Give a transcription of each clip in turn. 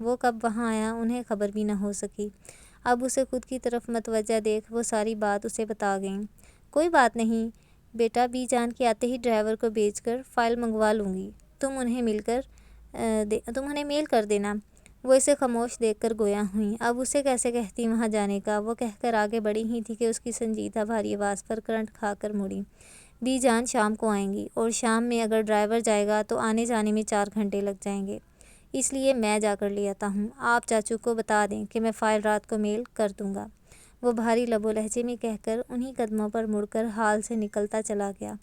وہ کب وہاں آیا انہیں خبر بھی نہ ہو سکی۔ اب اسے خود کی طرف متوجہ دیکھ وہ ساری بات اسے بتا گئیں۔ کوئی بات نہیں بیٹا، بی جان کے آتے ہی ڈرائیور کو بھیج کر فائل منگوا لوں گی، تم انہیں میل کر دینا۔ وہ اسے خاموش دیکھ کر گویا ہوئیں۔ اب اسے کیسے کہتی وہاں جانے کا، وہ کہہ کر آگے بڑھی ہی تھی کہ اس کی سنجیدہ بھاری آواز پر کرنٹ کھا کر مڑی۔ بی جان شام کو آئیں گی، اور شام میں اگر ڈرائیور جائے گا تو آنے جانے میں 4 گھنٹے لگ جائیں گے، اس لیے میں جا کر لے آتا ہوں۔ آپ چاچو کو بتا دیں کہ میں فائل رات کو میل کر دوں گا، وہ بھاری لب و لہجے میں کہہ کر انہی قدموں پر مڑ کر ہال سے نکلتا چلا گیا،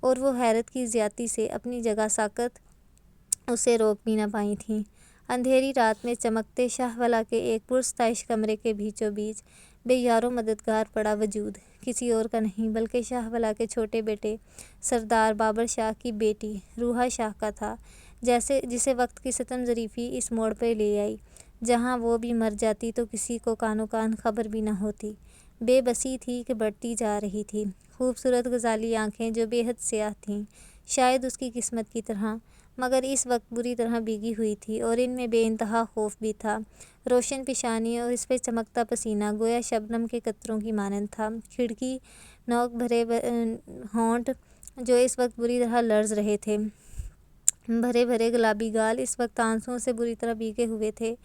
اور وہ حیرت کی زیادتی سے اپنی جگہ ساکت اسے روک بھی نہ پائی تھیں۔ اندھیری رات میں چمکتے شاہ والا کے ایک پرستائش کمرے کے بیچوں بیچ بے یار و مددگار پڑا وجود کسی اور کا نہیں بلکہ شاہ والا کے چھوٹے بیٹے سردار بابر شاہ کی بیٹی روحا شاہ کا تھا، جسے وقت کی ستم ظریفی اس موڑ پہ لے آئی جہاں وہ بھی مر جاتی تو کسی کو کانو کان خبر بھی نہ ہوتی۔ بے بسی تھی کہ بڑھتی جا رہی تھی، خوبصورت غزالی آنکھیں جو بے حد سیاہ تھیں، شاید اس کی قسمت کی طرح، مگر اس وقت بری طرح بھیگی ہوئی تھی، اور ان میں بے انتہا خوف بھی تھا۔ روشن پیشانی اور اس پہ چمکتا پسینہ گویا شبنم کے قطروں کی مانند تھا۔ کھڑکی نوک بھرے ہونٹ جو اس وقت بری طرح لرز رہے تھے، بھرے بھرے گلابی گال اس وقت آنسوؤں سے بری طرح بھیگے ہوئے تھے،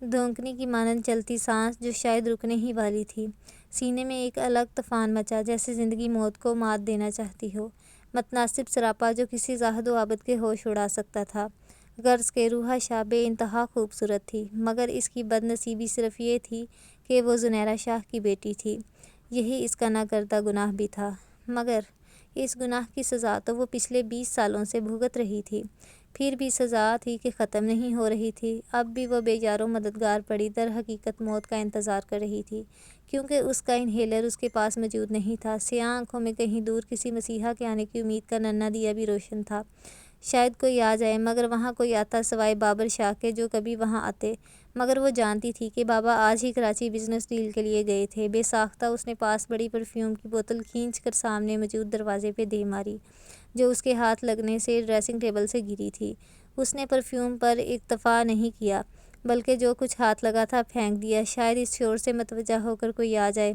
دھونکنے کی مانند چلتی سانس جو شاید رکنے ہی والی تھی۔ سینے میں ایک الگ طوفان مچا جیسے زندگی موت کو مات دینا چاہتی ہو، متناسب سراپا جو کسی زاہد و عابد کے ہوش اڑا سکتا تھا۔ غرض کہ روحا شاہ بے انتہا خوبصورت تھی، مگر اس کی بد نصیبی صرف یہ تھی کہ وہ زنیرہ شاہ کی بیٹی تھی۔ یہی اس کا نہ کردہ گناہ بھی تھا، مگر اس گناہ کی سزا تو وہ پچھلے 20 سالوں سے بھگت رہی تھی، پھر بھی سزا تھی کہ ختم نہیں ہو رہی تھی۔ اب بھی وہ بے یار و مددگار پڑی در حقیقت موت کا انتظار کر رہی تھی، کیونکہ اس کا انہیلر اس کے پاس موجود نہیں تھا۔ سیاہ آنکھوں میں کہیں دور کسی مسیحا کے آنے کی امید کا ننھا دیا بھی روشن تھا، شاید کوئی آ جائے، مگر وہاں کوئی آتا سوائے بابر شاہ کے جو کبھی وہاں آتے، مگر وہ جانتی تھی کہ بابا آج ہی کراچی بزنس ڈیل کے لیے گئے تھے۔ بے ساختہ اس نے پاس بڑی پرفیوم کی بوتل کھینچ کر سامنے موجود دروازے پہ دے ماری، جو اس کے ہاتھ لگنے سے ڈریسنگ ٹیبل سے گری تھی۔ اس نے پرفیوم پر اکتفا نہیں کیا، بلکہ جو کچھ ہاتھ لگا تھا پھینک دیا، شاید اس شور سے متوجہ ہو کر کوئی آ جائے۔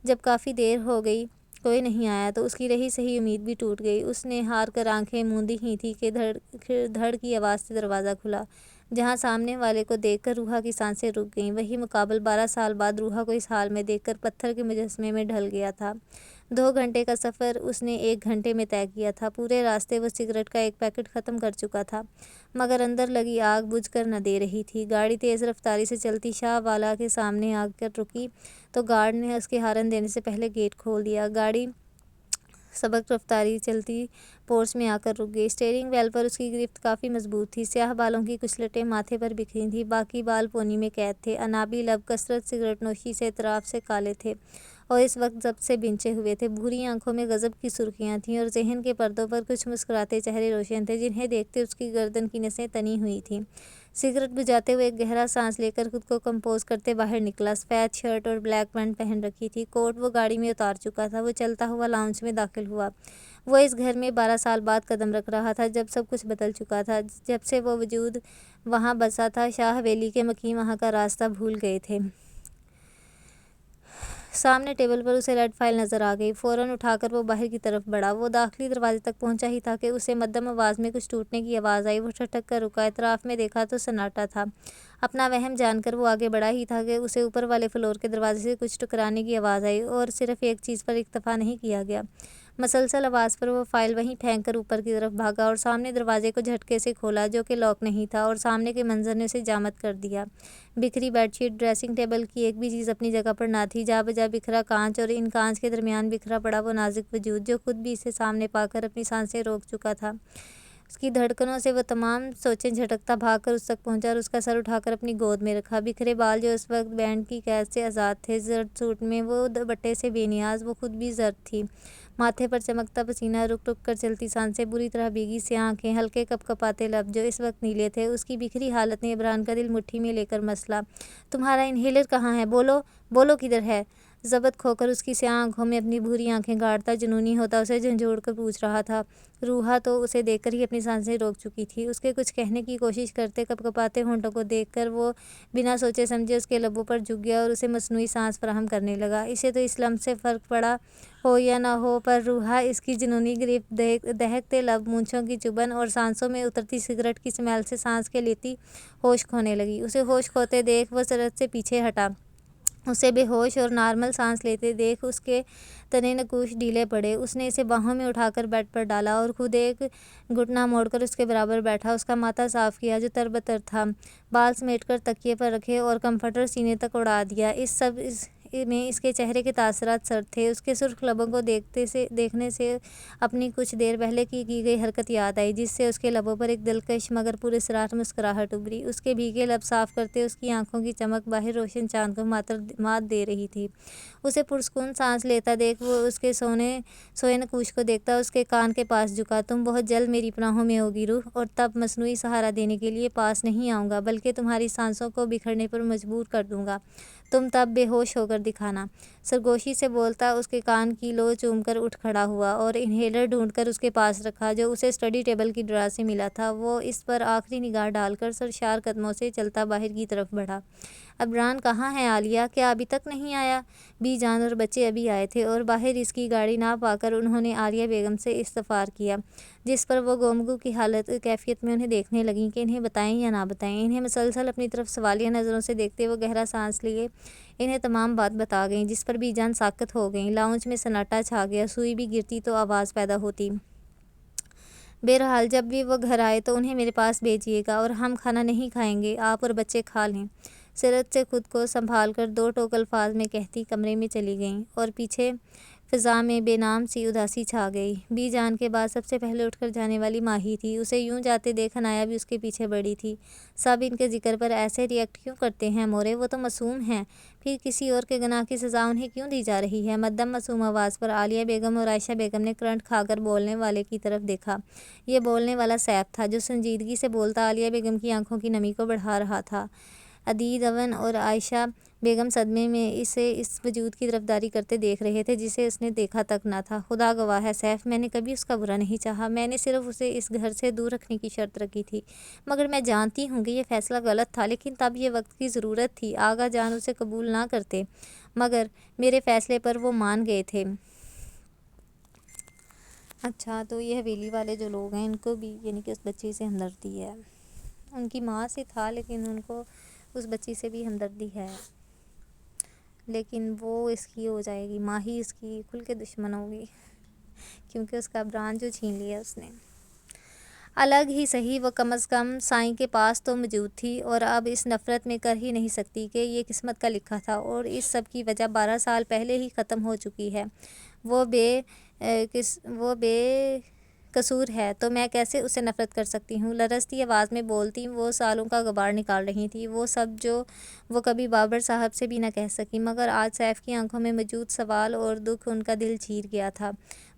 جب کافی دیر ہو گئی کوئی نہیں آیا تو اس کی رہی سہی امید بھی ٹوٹ گئی۔ اس نے ہار کر آنکھیں موندی ہی تھی کہ دھڑ کی آواز سے دروازہ کھلا، جہاں سامنے والے کو دیکھ کر روحا کی سانسیں رک گئیں۔ وہی مقابل 12 سال بعد روحا کو اس حال میں دیکھ کر پتھر کے مجسمے میں ڈھل گیا تھا۔ 2 گھنٹے کا سفر اس نے 1 گھنٹے میں طے کیا تھا۔ پورے راستے وہ سگریٹ کا ایک پیکٹ ختم کر چکا تھا، مگر اندر لگی آگ بجھ کر نہ دے رہی تھی۔ گاڑی تیز رفتاری سے چلتی شاہ والا کے سامنے آ کر رکی تو گارڈ نے اس کے ہارن دینے سے پہلے گیٹ کھول دیا۔ گاڑی سبک رفتاری چلتی پورچ میں آ کر رک گئی۔ اسٹیئرنگ وہیل پر اس کی گرفت کافی مضبوط تھی۔ سیاہ بالوں کی کچھ لٹیں ماتھے پر بکھری تھیں، باقی بال پونی میں قید تھے۔ انابی لب کثرت سگریٹ نوشی سے اطراف سے کالے تھے اور اس وقت ضبط سے بنچے ہوئے تھے۔ بھوری آنکھوں میں غضب کی سرخیاں تھیں اور ذہن کے پردوں پر کچھ مسکراتے چہرے روشن تھے، جنہیں دیکھتے اس کی گردن کی نسیں تنی ہوئی تھیں۔ سگریٹ بجھاتے ہوئے ایک گہرا سانس لے کر خود کو کمپوز کرتے باہر نکلا۔ سفید شرٹ اور بلیک پینٹ پہن رکھی تھی، کوٹ وہ گاڑی میں اتار چکا تھا۔ وہ چلتا ہوا لاؤنج میں داخل ہوا۔ وہ اس گھر میں 12 سال بعد قدم رکھ رہا تھا، جب سب کچھ بدل چکا تھا۔ جب سے وہ وجود وہاں بسا تھا، شاہ حویلی کے مکیں وہاں کا راستہ بھول گئے تھے۔ سامنے ٹیبل پر اسے ریڈ فائل نظر آ گئی۔ فوراً اٹھا کر وہ باہر کی طرف بڑھا۔ وہ داخلی دروازے تک پہنچا ہی تھا کہ اسے مدھم آواز میں کچھ ٹوٹنے کی آواز آئی۔ وہ ٹھٹک کر رکا، اطراف میں دیکھا تو سناٹا تھا۔ اپنا وہم جان کر وہ آگے بڑھا ہی تھا کہ اسے اوپر والے فلور کے دروازے سے کچھ ٹکرانے کی آواز آئی، اور صرف ایک چیز پر اکتفا نہیں کیا گیا۔ مسلسل آواز پر وہ فائل وہیں پھینک کر اوپر کی طرف بھاگا اور سامنے دروازے کو جھٹکے سے کھولا، جو کہ لاک نہیں تھا، اور سامنے کے منظر نے اسے جامد کر دیا۔ بکھری بیڈ شیٹ، ڈریسنگ ٹیبل کی ایک بھی چیز اپنی جگہ پر نہ تھی۔ جا بجا بکھرا کانچ اور ان کانچ کے درمیان بکھرا پڑا وہ نازک وجود، جو خود بھی اسے سامنے پا کر اپنی سانسیں روک چکا تھا۔ اس کی دھڑکنوں سے وہ تمام سوچیں جھٹکتا بھاگ کر اس تک پہنچا اور اس کا سر اٹھا کر اپنی گود میں رکھا۔ بکھرے بال جو اس وقت بینڈ کی قید سے آزاد تھے، زرد سوٹ میں وہ دوپٹے سے بے نیاز، وہ خود بھی زرد تھی۔ ماتھے پر چمکتا پسینہ، رک رک کر چلتی سانسیں، بری طرح بھیگی سیاہ آنکھیں، ہلکے کپ کپاتے لب جو اس وقت نیلے تھے۔ اس کی بکھری حالت نے عمران کا دل مٹھی میں لے کر مسلا۔ تمہارا انہیلر کہاں ہے؟ بولو، بولو کدھر ہے؟ ضبط کھو کر اس کی سیاہ آنکھوں میں اپنی بھوری آنکھیں گاڑتا جنونی ہوتا اسے جھنجھوڑ کر پوچھ رہا تھا۔ روحا تو اسے دیکھ کر ہی اپنی سانسیں روک چکی تھی۔ اس کے کچھ کہنے کی کوشش کرتے کپ کپاتے ہونٹوں کو دیکھ کر وہ بنا سوچے سمجھے اس کے لبوں پر جھک گیا اور اسے مصنوعی سانس فراہم کرنے لگا۔ اسے تو اس لمح سے فرق پڑا ہو یا نہ ہو، پر روحا اس کی جنونی گرفت، دہکتے لب، مونچھوں کی چبھن اور سانسوں میں اترتی سگریٹ کی سمیل سے سانس کے لیتی ہوش کھونے لگی۔ اسے ہوش کھوتے دیکھ وہ سرت سے پیچھے ہٹا۔ اسے بے ہوش اور نارمل سانس لیتے دیکھ اس کے تنے نکوش ڈھیلے پڑے۔ اس نے اسے باہوں میں اٹھا کر بیڈ پر ڈالا اور خود ایک گھٹنا موڑ کر اس کے برابر بیٹھا، اس کا ماتھا صاف کیا جو تر بتر تھا، بال سمیٹ کر تکیے پر رکھے اور کمفرٹر سینے تک اڑا دیا۔ اس سب میں اس کے چہرے کے تاثرات سرد تھے۔ اس کے سرخ لبوں کو دیکھنے سے اپنی کچھ دیر پہلے کی گئی حرکت یاد آئی، جس سے اس کے لبوں پر ایک دلکش مگر پراسرار مسکراہٹ ابھری۔ اس کے بھیگے لب صاف کرتے اس کی آنکھوں کی چمک باہر روشن چاند کو مات دے رہی تھی۔ اسے پرسکون سانس لیتا دیکھ وہ اس کے سوئے نکوش کو دیکھتا اس کے کان کے پاس جھکا۔ تم بہت جلد میری پناہوں میں ہوگی روح، اور تب مصنوعی سہارا دینے کے لیے پاس نہیں آؤں گا بلکہ تمہاری سانسوں کو بکھرنے پر مجبور کر دوں گا۔ تم تب بے ہوش ہو کر دکھانا۔ سرگوشی سے بولتا اس کے کان کی لو چوم کر اٹھ کھڑا ہوا اور انہیلر ڈھونڈ کر اس کے پاس رکھا جو اسے اسٹڈی ٹیبل کی ڈرا سے ملا تھا۔ وہ اس پر آخری نگاہ ڈال کر سرشار قدموں سے چلتا باہر کی طرف بڑھا۔ عمران کہاں ہے عالیہ؟ کیا ابھی تک نہیں آیا؟ بی جان اور بچے ابھی آئے تھے اور باہر اس کی گاڑی نہ پا کر انہوں نے عالیہ بیگم سے استفسار کیا، جس پر وہ گفتگو کی کیفیت میں انہیں دیکھنے لگیں کہ انہیں بتائیں یا نہ بتائیں۔ انہیں مسلسل اپنی طرف سوالیہ نظروں سے دیکھتے وہ گہرا سانس لیے انہیں تمام بات بتا گئیں، جس پر بی جان ساکت ہو گئیں۔ لاؤنج میں سناٹا چھا گیا۔ سوئی بھی گرتی تو آواز پیدا ہوتی۔ بہرحال جب بھی وہ گھر آئے تو انہیں میرے پاس بھیجیے گا، اور ہم کھانا نہیں کھائیں گے، آپ اور بچے کھا لیں۔ سرت سے خود کو سنبھال کر دو ٹوک الفاظ میں کہتی کمرے میں چلی گئیں، اور پیچھے فضا میں بے نام سی اداسی چھا گئی۔ بی جان کے بعد سب سے پہلے اٹھ کر جانے والی ماہی تھی۔ اسے یوں جاتے دیکھ عنایہ بھی اس کے پیچھے بڑھی تھی۔ سب ان کے ذکر پر ایسے ری ایکٹ کیوں کرتے ہیں مورے؟ وہ تو معصوم ہیں، پھر کسی اور کے گناہ کی سزا انہیں کیوں دی جا رہی ہے؟ مدھم معصوم آواز پر عالیہ بیگم اور عائشہ بیگم نے کرنٹ کھا کر بولنے والے کی طرف دیکھا۔ یہ بولنے والا سیف تھا، جو سنجیدگی سے بولتا عالیہ بیگم کی آنکھوں کی نمی کو بڑھا رہا تھا۔ عدید اون اور عائشہ بیگم صدمے میں اسے اس وجود کی طرفداری کرتے دیکھ رہے تھے جسے اس نے دیکھا تک نہ تھا۔ خدا گواہ ہے سیف، میں نے کبھی اس کا برا نہیں چاہا، میں نے صرف اسے اس گھر سے دور رکھنے کی شرط رکھی تھی، مگر میں جانتی ہوں کہ یہ فیصلہ غلط تھا، لیکن تب یہ وقت کی ضرورت تھی۔ آغا جان اسے قبول نہ کرتے، مگر میرے فیصلے پر وہ مان گئے تھے۔ اچھا، تو یہ حویلی والے جو لوگ ہیں ان کو بھی یعنی کہ اس بچی سے ہمدردی ہے؟ ان کی ماں سے تھا لیکن ان کو اس بچی سے بھی ہمدردی ہے، لیکن وہ اس کی ہو جائے گی، ماں ہی اس کی کھل کے دشمن ہوگی کیونکہ اس کا بران جو چھین لیا اس نے۔ الگ ہی صحیح، وہ کم از کم سائیں کے پاس تو موجود تھی، اور اب اس نفرت میں کر ہی نہیں سکتی کہ یہ قسمت کا لکھا تھا، اور اس سب کی وجہ 12 سال پہلے ہی ختم ہو چکی ہے۔ وہ بے قصور ہے تو میں کیسے اسے نفرت کر سکتی ہوں؟ لرزتی آواز میں بولتی وہ سالوں کا غبار نکال رہی تھی، وہ سب جو وہ کبھی بابر صاحب سے بھی نہ کہہ سکی، مگر آج سیف کی آنکھوں میں موجود سوال اور دکھ ان کا دل چیر گیا تھا۔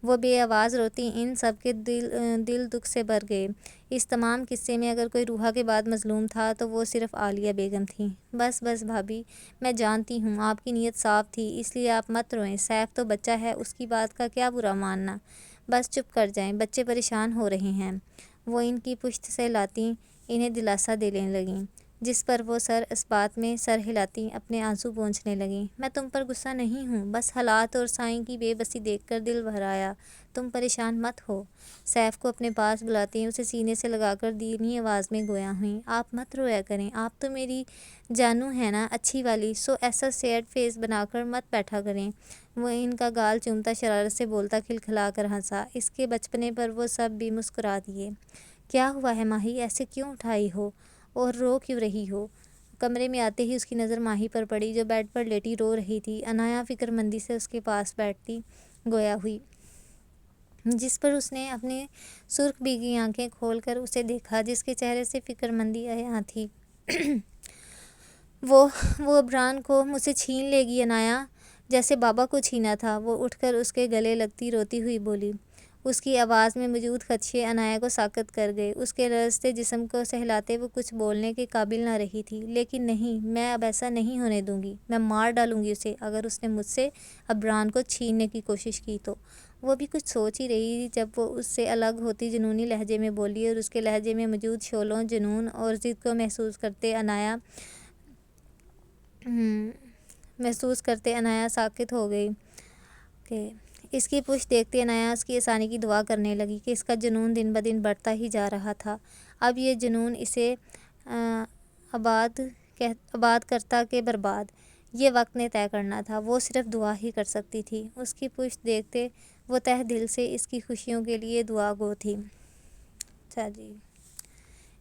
وہ بے آواز روتی، ان سب کے دل دکھ سے بھر گئے۔ اس تمام قصے میں اگر کوئی روحا کے بعد مظلوم تھا تو وہ صرف عالیہ بیگم تھی۔ بس بھابھی، میں جانتی ہوں آپ کی نیت صاف تھی، اس لیے آپ مت روئیں، سیف تو بچہ ہے، اس کی بات کا کیا برا ماننا، بس چپ کر جائیں، بچے پریشان ہو رہے ہیں۔ وہ ان کی پشت سے لاتی انہیں دلاسا دینے لگیں، جس پر وہ اس بات میں سر ہلاتی اپنے آنسو پونچھنے لگیں۔ میں تم پر غصہ نہیں ہوں، بس حالات اور سائیں کی بے بسی دیکھ کر دل بھر آیا، تم پریشان مت ہو۔ سیف کو اپنے پاس بلاتی اسے سینے سے لگا کر دھیمی آواز میں گویا ہوئیں، آپ مت رویا کریں، آپ تو میری جانو ہیں نا اچھی والی، سو ایسا سیڈ فیس بنا کر مت بیٹھا کریں۔ وہ ان کا گال چومتا شرارت سے بولتا کھلکھلا کر ہنسا۔ اس کے بچپنے پر وہ سب بھی مسکرا دیے۔ کیا ہوا ہے ماہی، ایسے کیوں اٹھائی ہو اور رو کیوں رہی ہو؟ کمرے میں آتے ہی اس کی نظر ماہی پر پڑی جو بیڈ پر لیٹی رو رہی تھی۔ عنایہ فکر مندی سے اس کے پاس بیٹھتی گویا ہوئی، جس پر اس نے اپنی سرخ بھیگی آنکھیں کھول کر اسے دیکھا جس کے چہرے سے فکر مندی عیاں تھی۔ وہ عمران کو مجھ سے چھین لے گی عنایہ، جیسے بابا کو چھینا تھا۔ وہ اٹھ کر اس کے گلے لگتی روتی ہوئی بولی۔ اس کی آواز میں موجود خدشے عنایا کو ساکت کر گئے۔ اس کے لرزتے جسم کو سہلاتے وہ کچھ بولنے کے قابل نہ رہی تھی۔ لیکن نہیں، میں اب ایسا نہیں ہونے دوں گی، میں مار ڈالوں گی اسے اگر اس نے مجھ سے عبران کو چھیننے کی کوشش کی تو۔ وہ بھی کچھ سوچ ہی رہی تھی جب وہ اس سے الگ ہوتی جنونی لہجے میں بولی، اور اس کے لہجے میں موجود شعلوں جنون اور ضد کو محسوس کرتے عنایا ساکت ہو گئی کہ اس کی پشت دیکھتے عنایا اس کی آسانی کی دعا کرنے لگی کہ اس کا جنون دن بدن بڑھتا ہی جا رہا تھا۔ اب یہ جنون اسے آباد کرتا کہ برباد، یہ وقت نے طے کرنا تھا۔ وہ صرف دعا ہی کر سکتی تھی۔ اس کی پشت دیکھتے وہ تہ دل سے اس کی خوشیوں کے لیے دعا گو تھی۔ اچھا جی،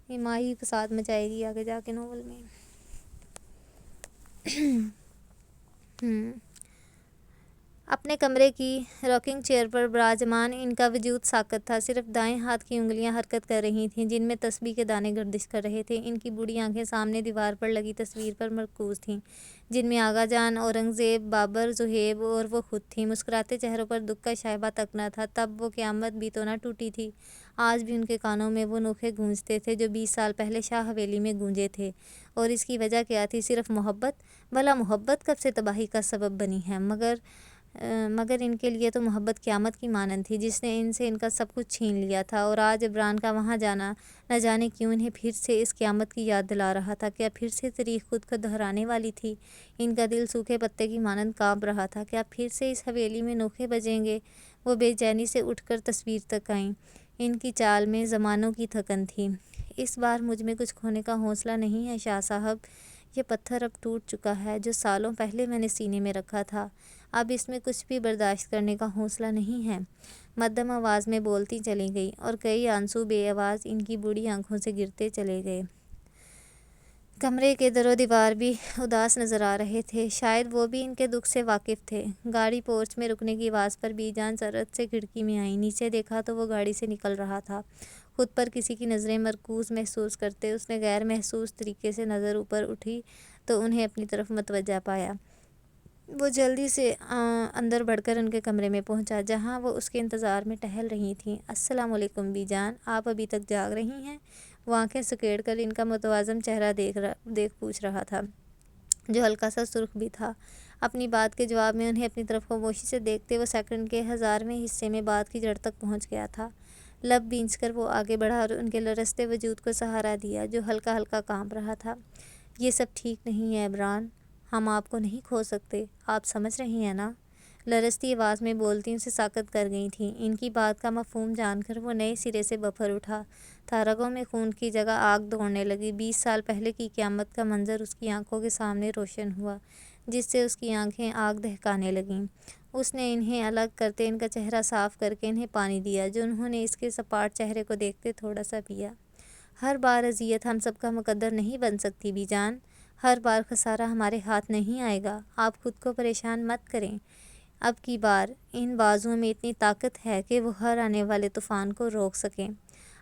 یہ ماہی فساد مچائے گی آگے جا کے ناول میں۔ اپنے کمرے کی راکنگ چیئر پر براجمان ان کا وجود ساکت تھا۔ صرف دائیں ہاتھ کی انگلیاں حرکت کر رہی تھیں جن میں تسبیح کے دانے گردش کر رہے تھے۔ ان کی بوڑھی آنکھیں سامنے دیوار پر لگی تصویر پر مرکوز تھیں جن میں آغا جان، اورنگزیب، بابر، زہیب اور وہ خود تھیں۔ مسکراتے چہروں پر دکھ کا شائبہ تک نہ تھا۔ تب وہ قیامت بھی تو نہ ٹوٹی تھی۔ آج بھی ان کے کانوں میں وہ نوکے گونجتے تھے جو 20 سال پہلے شاہ حویلی میں گونجے تھے۔ اور اس کی وجہ کیا تھی؟ صرف محبت۔ بھلا محبت کب سے تباہی کا سبب بنی ہے؟ مگر ان کے لیے تو محبت قیامت کی مانند تھی جس نے ان سے ان کا سب کچھ چھین لیا تھا۔ اور آج عبران کا وہاں جانا نہ جانے کیوں انہیں پھر سے اس قیامت کی یاد دلا رہا تھا۔ کیا پھر سے تاریخ خود کو دہرانے والی تھی؟ ان کا دل سوکھے پتے کی مانند کانپ رہا تھا۔ کیا پھر سے اس حویلی میں نوکے بجیں گے؟ وہ بے چینی سے اٹھ کر تصویر تک آئیں۔ ان کی چال میں زمانوں کی تھکن تھی۔ اس بار مجھ میں کچھ کھونے کا حوصلہ نہیں ہے شاہ صاحب۔ یہ پتھر اب ٹوٹ چکا ہے جو سالوں پہلے میں نے سینے میں رکھا تھا۔ اب اس میں کچھ بھی برداشت کرنے کا حوصلہ نہیں ہے۔ مدھم آواز میں بولتی چلی گئی اور کئی آنسو بے آواز ان کی بوڑھی آنکھوں سے گرتے چلے گئے۔ کمرے کے در و دیوار بھی اداس نظر آ رہے تھے۔ شاید وہ بھی ان کے دکھ سے واقف تھے۔ گاڑی پورچ میں رکنے کی آواز پر بی جان سرعت سے کھڑکی میں آئیں۔ نیچے دیکھا تو وہ گاڑی سے نکل رہا تھا۔ خود پر کسی کی نظریں مرکوز محسوس کرتے اس نے غیر محسوس طریقے سے نظر اوپر اٹھی تو انہیں اپنی طرف متوجہ پایا۔ وہ جلدی سے اندر بڑھ کر ان کے کمرے میں پہنچا جہاں وہ اس کے انتظار میں ٹہل رہی تھیں۔ السلام علیکم بی جان، آپ ابھی تک جاگ رہی ہیں؟ وہ آنکھیں سکیڑ کر ان کا متوازن چہرہ دیکھ پوچھ رہا تھا جو ہلکا سا سرخ بھی تھا۔ اپنی بات کے جواب میں انہیں اپنی طرف خاموشی سے دیکھتے وہ سیکنڈ کے 1000ویں حصے میں بات کی جڑ تک پہنچ گیا تھا۔ لب بھینچ کر وہ آگے بڑھا اور ان کے لرزتے وجود کو سہارا دیا جو ہلکا ہلکا کانپ رہا تھا۔ یہ سب ٹھیک نہیں ہے عبران، ہم آپ کو نہیں کھو سکتے، آپ سمجھ رہی ہیں نا؟ لرزتی آواز میں بولتی اسے ساکت کر گئی تھیں۔ ان کی بات کا مفہوم جان کر وہ نئے سرے سے بپھر اٹھا تھا۔ رگوں میں خون کی جگہ آگ دوڑنے لگی۔ 20 سال پہلے کی قیامت کا منظر اس کی آنکھوں کے سامنے روشن ہوا جس سے اس کی آنکھیں آگ دہکانے لگیں۔ اس نے انہیں الگ کرتے ان کا چہرہ صاف کر کے انہیں پانی دیا جو انہوں نے اس کے سپاٹ چہرے کو دیکھتے تھوڑا سا پیا۔ ہر بار اذیت ہم سب کا مقدر نہیں بن سکتی بی جان، ہر بار خسارہ ہمارے ہاتھ نہیں آئے گا۔ آپ خود کو پریشان مت کریں۔ اب کی بار ان بازوؤں میں اتنی طاقت ہے کہ وہ ہر آنے والے طوفان کو روک سکیں۔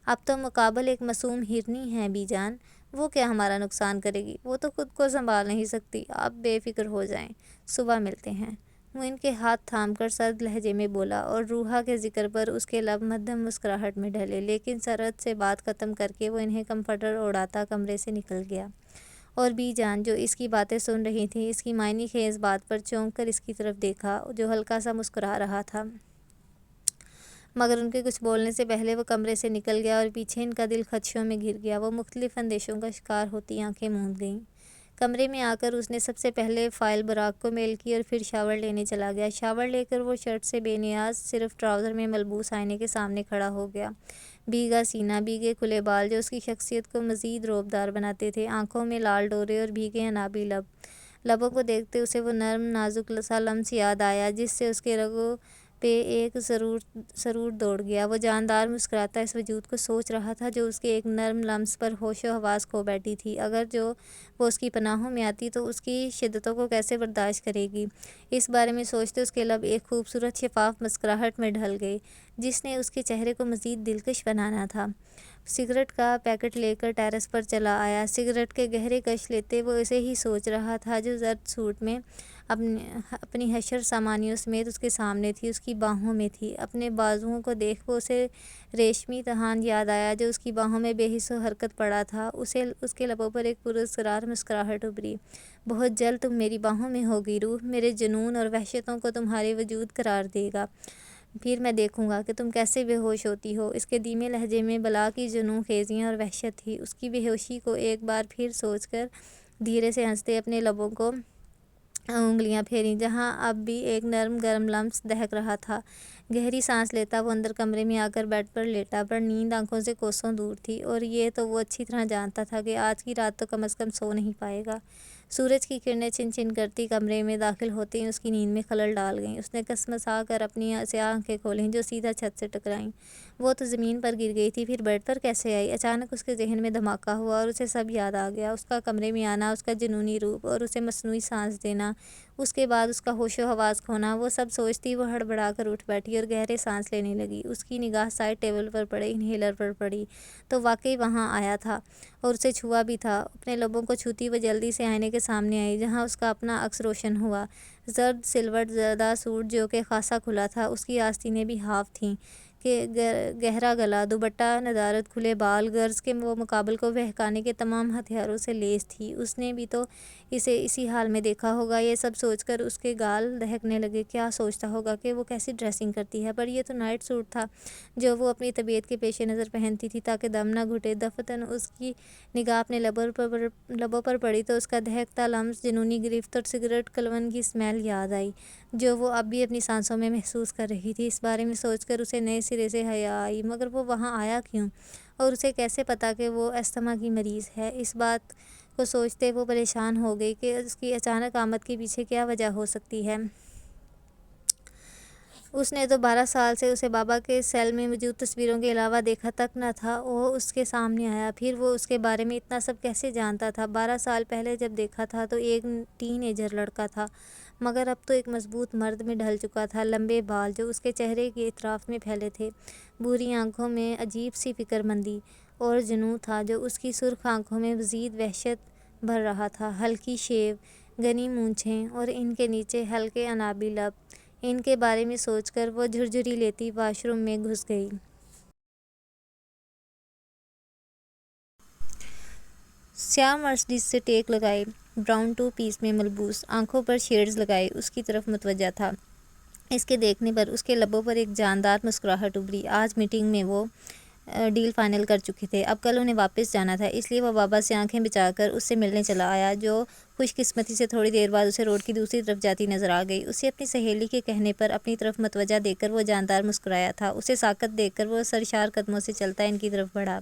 اب تو مقابل ایک معصوم ہرنی ہے بی جان، وہ کیا ہمارا نقصان کرے گی؟ وہ تو خود کو سنبھال نہیں سکتی۔ آپ بے فکر ہو جائیں، صبح ملتے ہیں۔ وہ ان کے ہاتھ تھام کر سرد لہجے میں بولا اور روحا کے ذکر پر اس کے لب مدھم مسکراہٹ میں ڈھلے، لیکن سرعت سے بات ختم کر کے وہ انہیں کمفرٹر اوڑھاتا کمرے سے نکل گیا۔ اور بی جان جو اس کی باتیں سن رہی تھی اس کی معنی خیز بات پر چونک کر اس کی طرف دیکھا جو ہلکا سا مسکرا رہا تھا، مگر ان کے کچھ بولنے سے پہلے وہ کمرے سے نکل گیا اور پیچھے ان کا دل خدشوں میں گھر گیا۔ وہ مختلف اندیشوں کا شکار ہوتی آنکھیں موند گئیں۔ کمرے میں آ کر اس نے سب سے پہلے فائل براق کو میل کی اور پھر شاور لینے چلا گیا۔ شاور لے کر وہ شرٹ سے بے نیاز صرف ٹراؤزر میں ملبوس آئینے کے سامنے کھڑا ہو گیا۔ بھیگا سینہ، بھیگے کھلے بال جو اس کی شخصیت کو مزید روبدار بناتے تھے، آنکھوں میں لال ڈورے اور بھیگے عنابی لب۔ لبوں کو دیکھتے اسے وہ نرم نازک سا لمس یاد آیا جس سے اس کے رگوں پہ ایک سرور دوڑ گیا۔ وہ جاندار مسکراتا اس وجود کو سوچ رہا تھا جو اس کے ایک نرم لمس پر ہوش و حواس کھو بیٹھی تھی۔ اگر وہ اس کی پناہوں میں آتی تو اس کی شدتوں کو کیسے برداشت کرے گی؟ اس بارے میں سوچتے اس کے لب ایک خوبصورت شفاف مسکراہٹ میں ڈھل گئے جس نے اس کے چہرے کو مزید دلکش بنانا تھا۔ سگریٹ کا پیکٹ لے کر ٹیرس پر چلا آیا۔ سگریٹ کے گہرے کش لیتے وہ اسے ہی سوچ رہا تھا جو زرد سوٹ میں اپنی حشر سامانیوں سمیت اس کے سامنے تھی، اس کی باہوں میں تھی۔ اپنے بازوؤں کو دیکھ وہ اسے ریشمی تہان یاد آیا جو اس کی باہوں میں بے حس و حرکت پڑا تھا۔ اس کے لبوں پر ایک پراسرار مسکراہٹ ابھری۔ بہت جلد تم میری باہوں میں ہوگی روح، میرے جنون اور وحشتوں کو تمہارے وجود قرار دے گا، پھر میں دیکھوں گا کہ تم کیسے بے ہوش ہوتی ہو۔ اس کے دھیمے لہجے میں بلا کی جنون خیزیاں اور وحشت تھی۔ اس کی بے ہوشی کو ایک بار پھر سوچ کر دھیرے سے ہنستے اپنے لبوں کو انگلیاں پھیریں جہاں اب بھی ایک نرم گرم لمس دہک رہا تھا۔ گہری سانس لیتا وہ اندر کمرے میں آ کر بیڈ پر لیٹا، پر نیند آنکھوں سے کوسوں دور تھی، اور یہ تو وہ اچھی طرح جانتا تھا کہ آج کی رات تو کم از کم سو نہیں پائے گا۔ سورج کی کرنیں چن چن کرتی کمرے میں داخل ہوتے ہی اس کی نیند میں خلل ڈال گئیں۔ اس نے کسمسا کر اپنی سیاہ آنکھیں کھولیں جو سیدھا چھت سے ٹکرائیں۔ وہ تو زمین پر گر گئی تھی، پھر بیڈ پر کیسے آئی؟ اچانک اس کے ذہن میں دھماکہ ہوا اور اسے سب یاد آ گیا، اس کا کمرے میں آنا، اس کا جنونی روپ اور اسے مصنوعی سانس دینا، اس کے بعد اس کا ہوش و حواس کھونا۔ وہ سب سوچتی وہ ہڑبڑا کر اٹھ بیٹھی اور گہرے سانس لینے لگی۔ اس کی نگاہ سائڈ ٹیبل پر پڑے انہیلر پر پڑی تو واقعی وہاں آیا تھا اور اسے چھوا بھی تھا۔ اپنے لبوں کو چھوتی وہ جلدی سے آئینے کے سامنے آئی جہاں اس کا اپنا عکس روشن ہوا۔ زرد سلوٹ زدہ سوٹ جو کہ خاصا کھلا تھا، اس کی آستینیں بھی ہاف تھیں کہ گہرا گلا، دوپٹہ ندارت، کھلے بال، غرض کے وہ مقابل کو بہکانے کے تمام ہتھیاروں سے لیس تھی۔ اس نے بھی تو اسے اسی حال میں دیکھا ہوگا۔ یہ سب سوچ کر اس کے گال دہکنے لگے۔ کیا سوچتا ہوگا کہ وہ کیسی ڈریسنگ کرتی ہے؟ پر یہ تو نائٹ سوٹ تھا جو وہ اپنی طبیعت کے پیش نظر پہنتی تھی تاکہ دم نہ گھٹے۔ دفعتاً اس کی نگاہ اپنے لبوں پر پڑی تو اس کا دہکتا لمس، جنونی گرفت اور سگریٹ کلون کی اسمیل یاد آئی جو وہ اب بھی اپنی سانسوں میں محسوس کر رہی تھی۔ اس بارے میں سوچ کر اسے نئے سرے سے حیا آئی، مگر وہ وہاں آیا کیوں؟ اور اسے کیسے پتا کہ وہ استھما کی مریض ہے؟ اس بات کو سوچتے وہ پریشان ہو گئی کہ اس کی اچانک آمد کے پیچھے کیا وجہ ہو سکتی ہے۔ اس نے تو 12 سال سے اسے بابا کے سیل میں موجود تصویروں کے علاوہ دیکھا تک نہ تھا۔ وہ اس کے سامنے آیا، پھر وہ اس کے بارے میں اتنا سب کیسے جانتا تھا؟ 12 سال پہلے جب دیکھا تھا تو ایک ٹین ایجر لڑکا تھا، مگر اب تو ایک مضبوط مرد میں ڈھل چکا تھا۔ لمبے بال جو اس کے چہرے کے اطراف میں پھیلے تھے، بھوری آنکھوں میں عجیب سی فکر مندی اور جنون تھا جو اس کی سرخ آنکھوں میں مزید وحشت بھر رہا تھا۔ ہلکی شیو، گھنی مونچھیں اور ان کے نیچے ہلکے عنابی لب، ان کے بارے میں سوچ کر وہ جھرجھری لیتی واش روم میں گھس گئی۔ سیاہ مرسڈیز سے ٹیک لگائے، براؤن ٹو پیس میں ملبوس، آنکھوں پر شیڈز لگائے اس کی طرف متوجہ تھا۔ اس کے دیکھنے پر اس کے لبوں پر ایک جاندار مسکراہٹ ابھری۔ آج میٹنگ میں وہ ڈیل فائنل کر چکے تھے، اب کل انہیں واپس جانا تھا، اس لیے وہ بابا سے آنکھیں بچا کر اس سے ملنے چلا آیا جو خوش قسمتی سے تھوڑی دیر بعد اسے روڈ کی دوسری طرف جاتی نظر آ گئی۔ اسے اپنی سہیلی کے کہنے پر اپنی طرف متوجہ دیکھ کر وہ جاندار مسکرایا تھا۔ اسے ساکت دیکھ کر وہ سرشار قدموں سے چلتا ان کی طرف بڑھا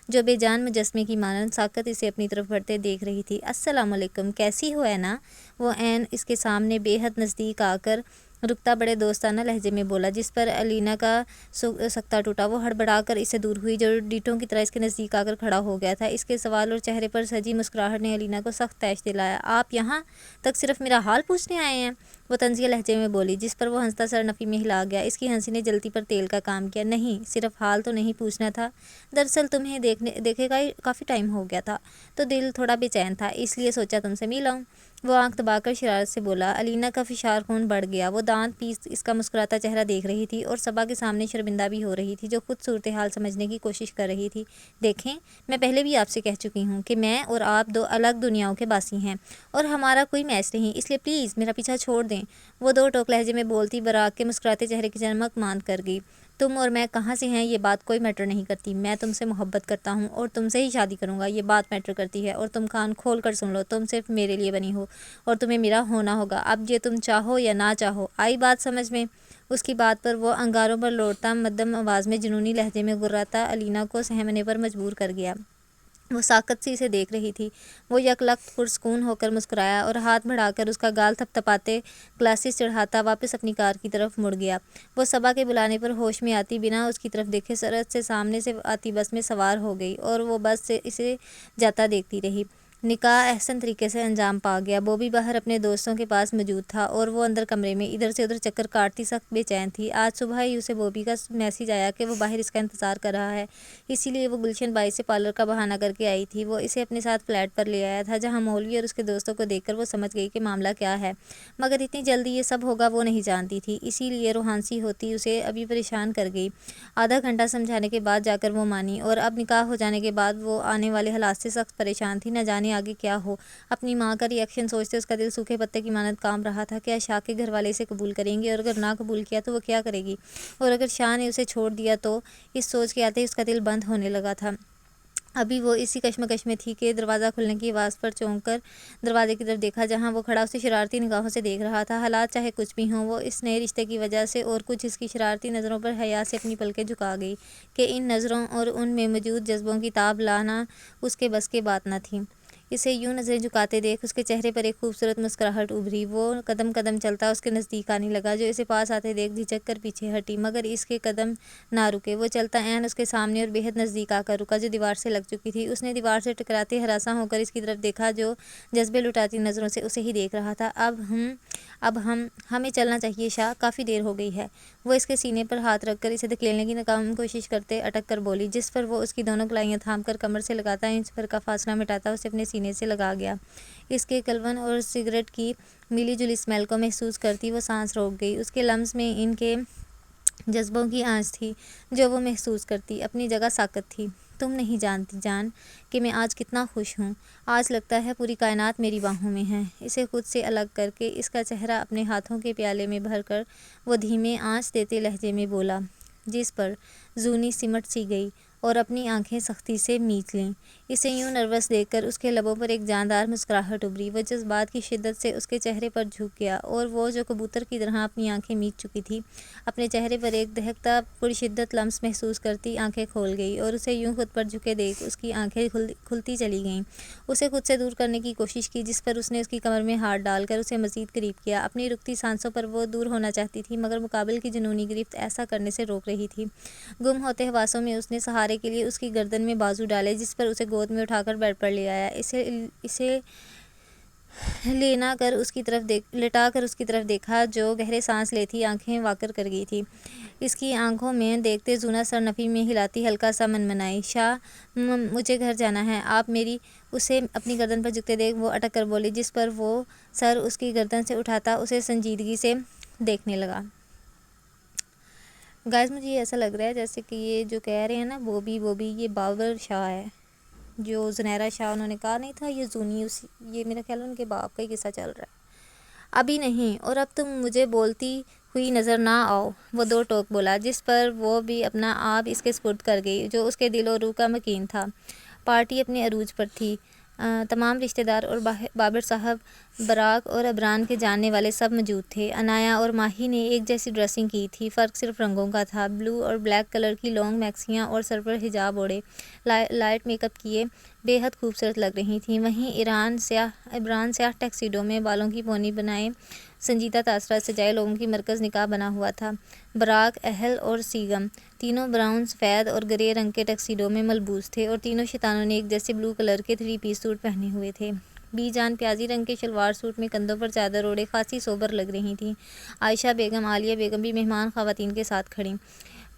جو بے جان مجسمے کی مانند ساکت اسے اپنی طرف بڑھتے دیکھ رہی تھی۔ السلام علیکم، کیسی ہو اینا؟ وہ عین اس کے سامنے بے حد نزدیک آ کر رکتا بڑے دوستانہ لہجے میں بولا، جس پر الینا کا سکتہ ٹوٹا۔ وہ ہڑبڑا کر اس سے دور ہوئی جو ڈیٹوں کی طرح اس کے نزدیک آ کر کھڑا ہو گیا تھا۔ اس کے سوال اور چہرے پر سجی مسکراہٹ نے الینا کو سخت طیش دلایا۔ آپ یہاں تک صرف میرا حال پوچھنے آئے ہیں؟ وہ طنزیہ لہجے میں بولی، جس پر وہ ہنستا سر نفی میں ہلا گیا۔ اس کی ہنسی نے جلتی پر تیل کا کام کیا۔ نہیں، صرف حال تو نہیں پوچھنا تھا، دراصل تمہیں دیکھے کافی ٹائم ہو گیا تھا تو دل تھوڑا بے چین تھا، اس لیے سوچا تم سے مل آؤں۔ وہ آنکھ دبا کر شرارت سے بولا۔ الینا کا فشار خون بڑھ گیا۔ وہ دانت پیس اس کا مسکراتا چہرہ دیکھ رہی تھی اور صبا کے سامنے شرمندہ بھی ہو رہی تھی جو خود صورتحال سمجھنے کی کوشش کر رہی تھی۔ دیکھیں، میں پہلے بھی آپ سے کہہ چکی ہوں کہ میں اور آپ دو الگ دنیاؤں کے باسی ہیں اور ہمارا کوئی میچ نہیں، اس لیے پلیز میرا پیچھا چھوڑ دیں۔ وہ دو ٹوک لہجے میں بولتی براق کے مسکراتے چہرے کی چمک ماند کر گئی۔ تم اور میں کہاں سے ہیں یہ بات کوئی میٹر نہیں کرتی، میں تم سے محبت کرتا ہوں اور تم سے ہی شادی کروں گا، یہ بات میٹر کرتی ہے۔ اور تم کان کھول کر سن لو، تم صرف میرے لیے بنی ہو اور تمہیں میرا ہونا ہوگا، اب یہ تم چاہو یا نہ چاہو۔ آئی بات سمجھ میں؟ اس کی بات پر وہ انگاروں پر لوٹتا مدھم آواز میں جنونی لہجے میں غراتا الینا کو سہمنے پر مجبور کر گیا۔ وہ ساکت سی اسے دیکھ رہی تھی۔ وہ یک لخت پرسکون ہو کر مسکرایا اور ہاتھ بڑھا کر اس کا گال تھپ تھپاتے گلاسز چڑھاتا واپس اپنی کار کی طرف مڑ گیا۔ وہ صبا کے بلانے پر ہوش میں آتی بنا اس کی طرف دیکھے سرعت سے سامنے سے آتی بس میں سوار ہو گئی اور وہ بس سے اسے جاتا دیکھتی رہی۔ نکاح احسن طریقے سے انجام پا گیا۔ بوبی باہر اپنے دوستوں کے پاس موجود تھا اور وہ اندر کمرے میں ادھر سے ادھر چکر کاٹتی سخت بے چین تھی۔ آج صبح ہی اسے بوبی کا میسج آیا کہ وہ باہر اس کا انتظار کر رہا ہے، اسی لیے وہ گلشن بائی سے پارلر کا بہانہ کر کے آئی تھی۔ وہ اسے اپنے ساتھ فلیٹ پر لے آیا تھا، جہاں مولوی اور اس کے دوستوں کو دیکھ کر وہ سمجھ گئی کہ معاملہ کیا ہے، مگر اتنی جلدی یہ سب ہوگا وہ نہیں جانتی تھی، اسی لیے روحانسی ہوتی اسے ابھی پریشان کر گئی۔ آدھا گھنٹہ سمجھانے کے بعد جا کر وہ مانی، اور اب نکاح ہو جانے کے بعد وہ آنے والے حالات سے سخت پریشان تھی، نہ جانے آگے کیا ہو۔ اپنی ماں کا ری ایکشن سوچتے اس کا دل سوکھے پتے کی مانند کانپ رہا تھا۔ کیا شاہ کے گھر والے اسے قبول کریں گے، اور اگر نہ قبول کیا تو وہ کیا کرے گی، اور اگر شاہ نے اسے چھوڑ دیا تو؟ اس سوچ کے آتے ہی اس کا دل بند ہونے لگا تھا۔ ابھی وہ اسی کشمکش میں تھی کہ دروازہ کھلنے کی آواز پر چونک کر دروازے کی طرف دیکھا، جہاں وہ کھڑا اسے شرارتی نگاہوں سے دیکھ رہا تھا۔ حالات چاہے کچھ بھی ہوں، وہ اس نئے رشتے کی وجہ سے اور کچھ اس کی شرارتی نظروں پر حیا سے اپنی پلکیں جھکا گئی کہ ان نظروں اور ان میں موجود جذبوں کی تاب لانا اس کے بس کی بات نہ تھی۔ اسے یوں نظریں جھکاتے دیکھ اس کے چہرے پر ایک خوبصورت مسکراہٹ ابھری۔ وہ قدم قدم چلتا اس کے نزدیک آنے لگا، جو اسے پاس آتے دیکھ جھجک کر پیچھے ہٹی، مگر اس کے قدم نہ رکے۔ وہ چلتا عین اس کے سامنے اور بے حد نزدیک آ کر رکا، جو دیوار سے لگ چکی تھی۔ اس نے دیوار سے ٹکراتے ہراساں ہو کر اس کی طرف دیکھا، جو جذبے لٹاتی نظروں سے اسے ہی دیکھ رہا تھا۔ اب ہمیں چلنا چاہیے شاہ، کافی دیر ہو گئی ہے۔ وہ اس کے سینے پر ہاتھ رکھ کر اسے دھکیلنے کی ناکام کوشش کرتے اٹک کر بولی، جس پر وہ اس کی دونوں کلائیاں تھام کر کمر سے لگاتا انچ بھر کا فاصلہ مٹاتا اسے اپنے سینے سے لگا گیا۔ اس کے کلون اور سگریٹ کی ملی جلی اسمیل کو محسوس کرتی وہ سانس روک گئی۔ اس کے لمس میں ان کے جذبوں کی آنچ تھی جو وہ محسوس کرتی اپنی جگہ ساکت تھی۔ تم نہیں جانتی جان کہ میں آج کتنا خوش ہوں، آج لگتا ہے پوری کائنات میری باہوں میں ہے۔ اسے خود سے الگ کر کے اس کا چہرہ اپنے ہاتھوں کے پیالے میں بھر کر وہ دھیمے آنچ دیتے لہجے میں بولا، جس پر زونی سمٹ سی گئی اور اپنی آنکھیں سختی سے میچ لیں۔ اسے یوں نروس دیکھ کر اس کے لبوں پر ایک جاندار مسکراہٹ ابھری۔ وہ جذبات کی شدت سے اس کے چہرے پر جھک گیا، اور وہ جو کبوتر کی طرح اپنی آنکھیں میچ چکی تھی، اپنے چہرے پر ایک دہکتا پرشدت لمس محسوس کرتی آنکھیں کھول گئی، اور اسے یوں خود پر جھکے دیکھ اس کی آنکھیں کھلتی چلی گئیں۔ اسے خود سے دور کرنے کی کوشش کی، جس پر اس نے اس کی کمر میں ہاتھ ڈال کر اسے مزید قریب کیا۔ اپنی رکتی سانسوں پر وہ دور ہونا چاہتی تھی، مگر مقابل کی جنونی گرفت ایسا کرنے سے روک رہی تھی۔ گم ہوتے حواسوں میں اس نے سہارے کے لیے اس کی گردن میں بازو ڈالے، جس پر اسے گود میں اٹھا کر بیڈ پر لے آیا۔ اسے لٹا کر اس کی طرف دیکھا، جو گہرے سانس لیتی آنکھیں واکر کر گئی تھی۔ اس کی آنکھوں میں دیکھتے زونا سر نفی میں ہلاتی ہلکا سا منمنائی، شاہ مجھے گھر جانا ہے آپ میری۔ اسے اپنی گردن پر جھکتے دیکھ وہ اٹک کر بولی، جس پر وہ سر اس کی گردن سے اٹھاتا اسے سنجیدگی سے دیکھنے لگا۔ گائز مجھے ایسا لگ رہا ہے جیسے کہ یہ جو کہہ رہے ہیں نا بوبی یہ باور شاہ ہے، جو زنیرہ شاہ انہوں نے کہا نہیں تھا یہ زونی، یہ میرا خیال ان کے باپ کا ہی قصہ چل رہا ہے۔ ابھی نہیں، اور اب تم مجھے بولتی ہوئی نظر نہ آؤ، وہ دو ٹوک بولا، جس پر وہ بھی اپنا آپ اس کے سپرد کر گئی، جو اس کے دل و روح کا مکین تھا۔ پارٹی اپنے عروج پر تھی۔ تمام رشتہ دار اور بابر صاحب، براق اور عبران کے جاننے والے سب موجود تھے۔ عنایہ اور ماہی نے ایک جیسی ڈریسنگ کی تھی، فرق صرف رنگوں کا تھا۔ بلو اور بلیک کلر کی لانگ میکسیاں اور سر پر حجاب اوڑھے لائٹ میک اپ کیے بے حد خوبصورت لگ رہی تھیں۔ وہیں عبران سیاہ ٹیکسیڈو میں بالوں کی پونی بنائے سنجیدہ تاثرات سجائے لوگوں کی مرکز نگاہ بنا ہوا تھا۔ براق، اہل اور سیگم تینوں براؤن، سفید اور گرے رنگ کے ٹیکسیڈو میں ملبوس تھے، اور تینوں شیطانوں نے ایک جیسے بلو کلر کے 3 پیس سوٹ پہنے ہوئے تھے۔ بی جان پیازی رنگ کے شلوار سوٹ میں کندھوں پر چادر اوڑھے خاصی سوبر لگ رہی تھیں۔ عائشہ بیگم، عالیہ بیگم بھی مہمان خواتین کے ساتھ کھڑیں۔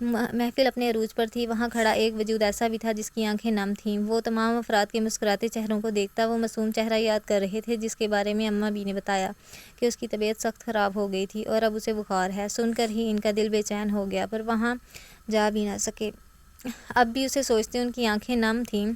محفل اپنے عروج پر تھی۔ وہاں کھڑا ایک وجود ایسا بھی تھا جس کی آنکھیں نم تھیں۔ وہ تمام افراد کے مسکراتے چہروں کو دیکھتا وہ معصوم چہرہ یاد کر رہے تھے، جس کے بارے میں اماں بی نے بتایا کہ اس کی طبیعت سخت خراب ہو گئی تھی اور اب اسے بخار ہے۔ سن کر ہی ان کا دل بے چین ہو گیا، پر وہاں جا بھی نہ سکے۔ اب بھی اسے سوچتے ان کی آنکھیں نم تھیں،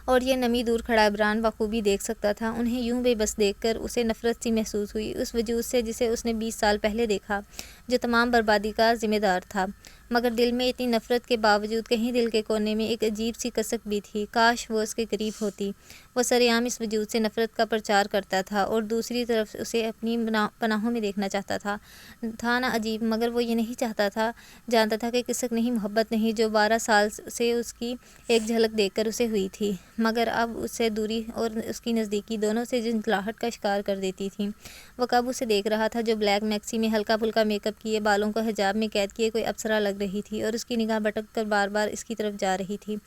اور یہ نمی دور کھڑا عبران بخوبی دیکھ سکتا تھا۔ انہیں یوں بے بس دیکھ کر اسے نفرت سی محسوس ہوئی، اس وجود سے جسے اس نے 20 سال پہلے دیکھا، جو تمام بربادی کا ذمہ دار تھا۔ مگر دل میں اتنی نفرت کے باوجود کہیں دل کے کونے میں ایک عجیب سی کسک بھی تھی، کاش وہ اس کے قریب ہوتی۔ وہ سرعام اس وجود سے نفرت کا پرچار کرتا تھا اور دوسری طرف اسے اپنی پناہوں میں دیکھنا چاہتا تھا نا عجیب، مگر وہ یہ نہیں چاہتا تھا، جانتا تھا کہ کسک نہیں، محبت نہیں، جو 12 سال سے اس کی ایک جھلک دیکھ کر اسے ہوئی تھی، مگر اب اس سے دوری اور اس کی نزدیکی دونوں سے جھنجھلاہٹ کا شکار کر دیتی تھیں۔ وہ کب اسے دیکھ رہا تھا جو بلیک میکسی میں ہلکا پھلکا میک اپ کیے، بالوں کو حجاب میں قید کیے کوئی اپسرا لگ لگ رہی تھی اور اس کی نگاہ بھٹک کر بار بار اس کی طرف جا رہی تھی،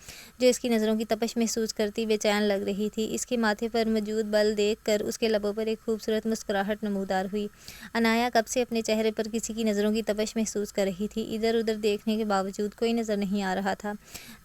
جو اس کی نظروں کی تپش محسوس کرتی بے چین لگ رہی تھی۔ اس کے ماتھے پر موجود بل دیکھ کر اس کے لبوں پر ایک خوبصورت مسکراہٹ نمودار ہوئی۔ عنایہ کب سے اپنے چہرے پر کسی کی نظروں کی تپش محسوس کر رہی تھی، ادھر ادھر دیکھنے کے باوجود کوئی نظر نہیں آ رہا تھا۔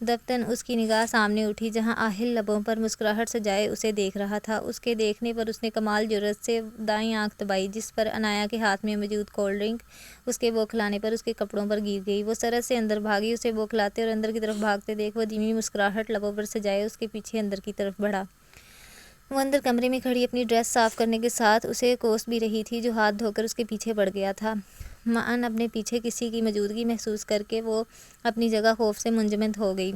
دفتن اس کی نگاہ سامنے اٹھی، جہاں آہل لبوں پر مسکراہٹ سجائے اسے دیکھ رہا تھا۔ اس کے دیکھنے پر اس نے کمال جرأت سے دائیں آنکھ دبائی، جس پر عنایہ کے ہاتھ میں موجود کولڈ ڈرنک اس کے بوکھلانے پر اس کے کپڑوں پر گر گئی۔ وہ سرعت سے اندر بھاگی، اسے بوکھلاتے اور اندر کی طرف بھاگتے دیکھ وہ دھیمی مسکراہٹ لبوں پر سجائے اس کے پیچھے اندر کی طرف بڑھا۔ وہ اندر کمرے میں کھڑی اپنی ڈریس صاف کرنے کے ساتھ اسے کوس بھی رہی تھی، جو ہاتھ دھو کر اس کے پیچھے پڑ گیا تھا۔ معاً اپنے پیچھے کسی کی موجودگی محسوس کر کے وہ اپنی جگہ خوف سے منجمد ہو گئی۔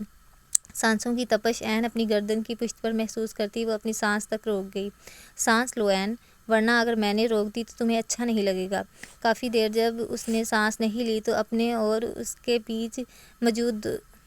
سانسوں کی تپش عین اپنی گردن کی پشت پر محسوس کرتی وہ اپنی سانس تک روک گئی۔ سانس لو عین، ورنہ اگر میں نے روک دی تو تمہیں اچھا نہیں لگے گا۔ کافی دیر جب اس نے سانس نہیں لی تو اپنے اور اس کے بیچ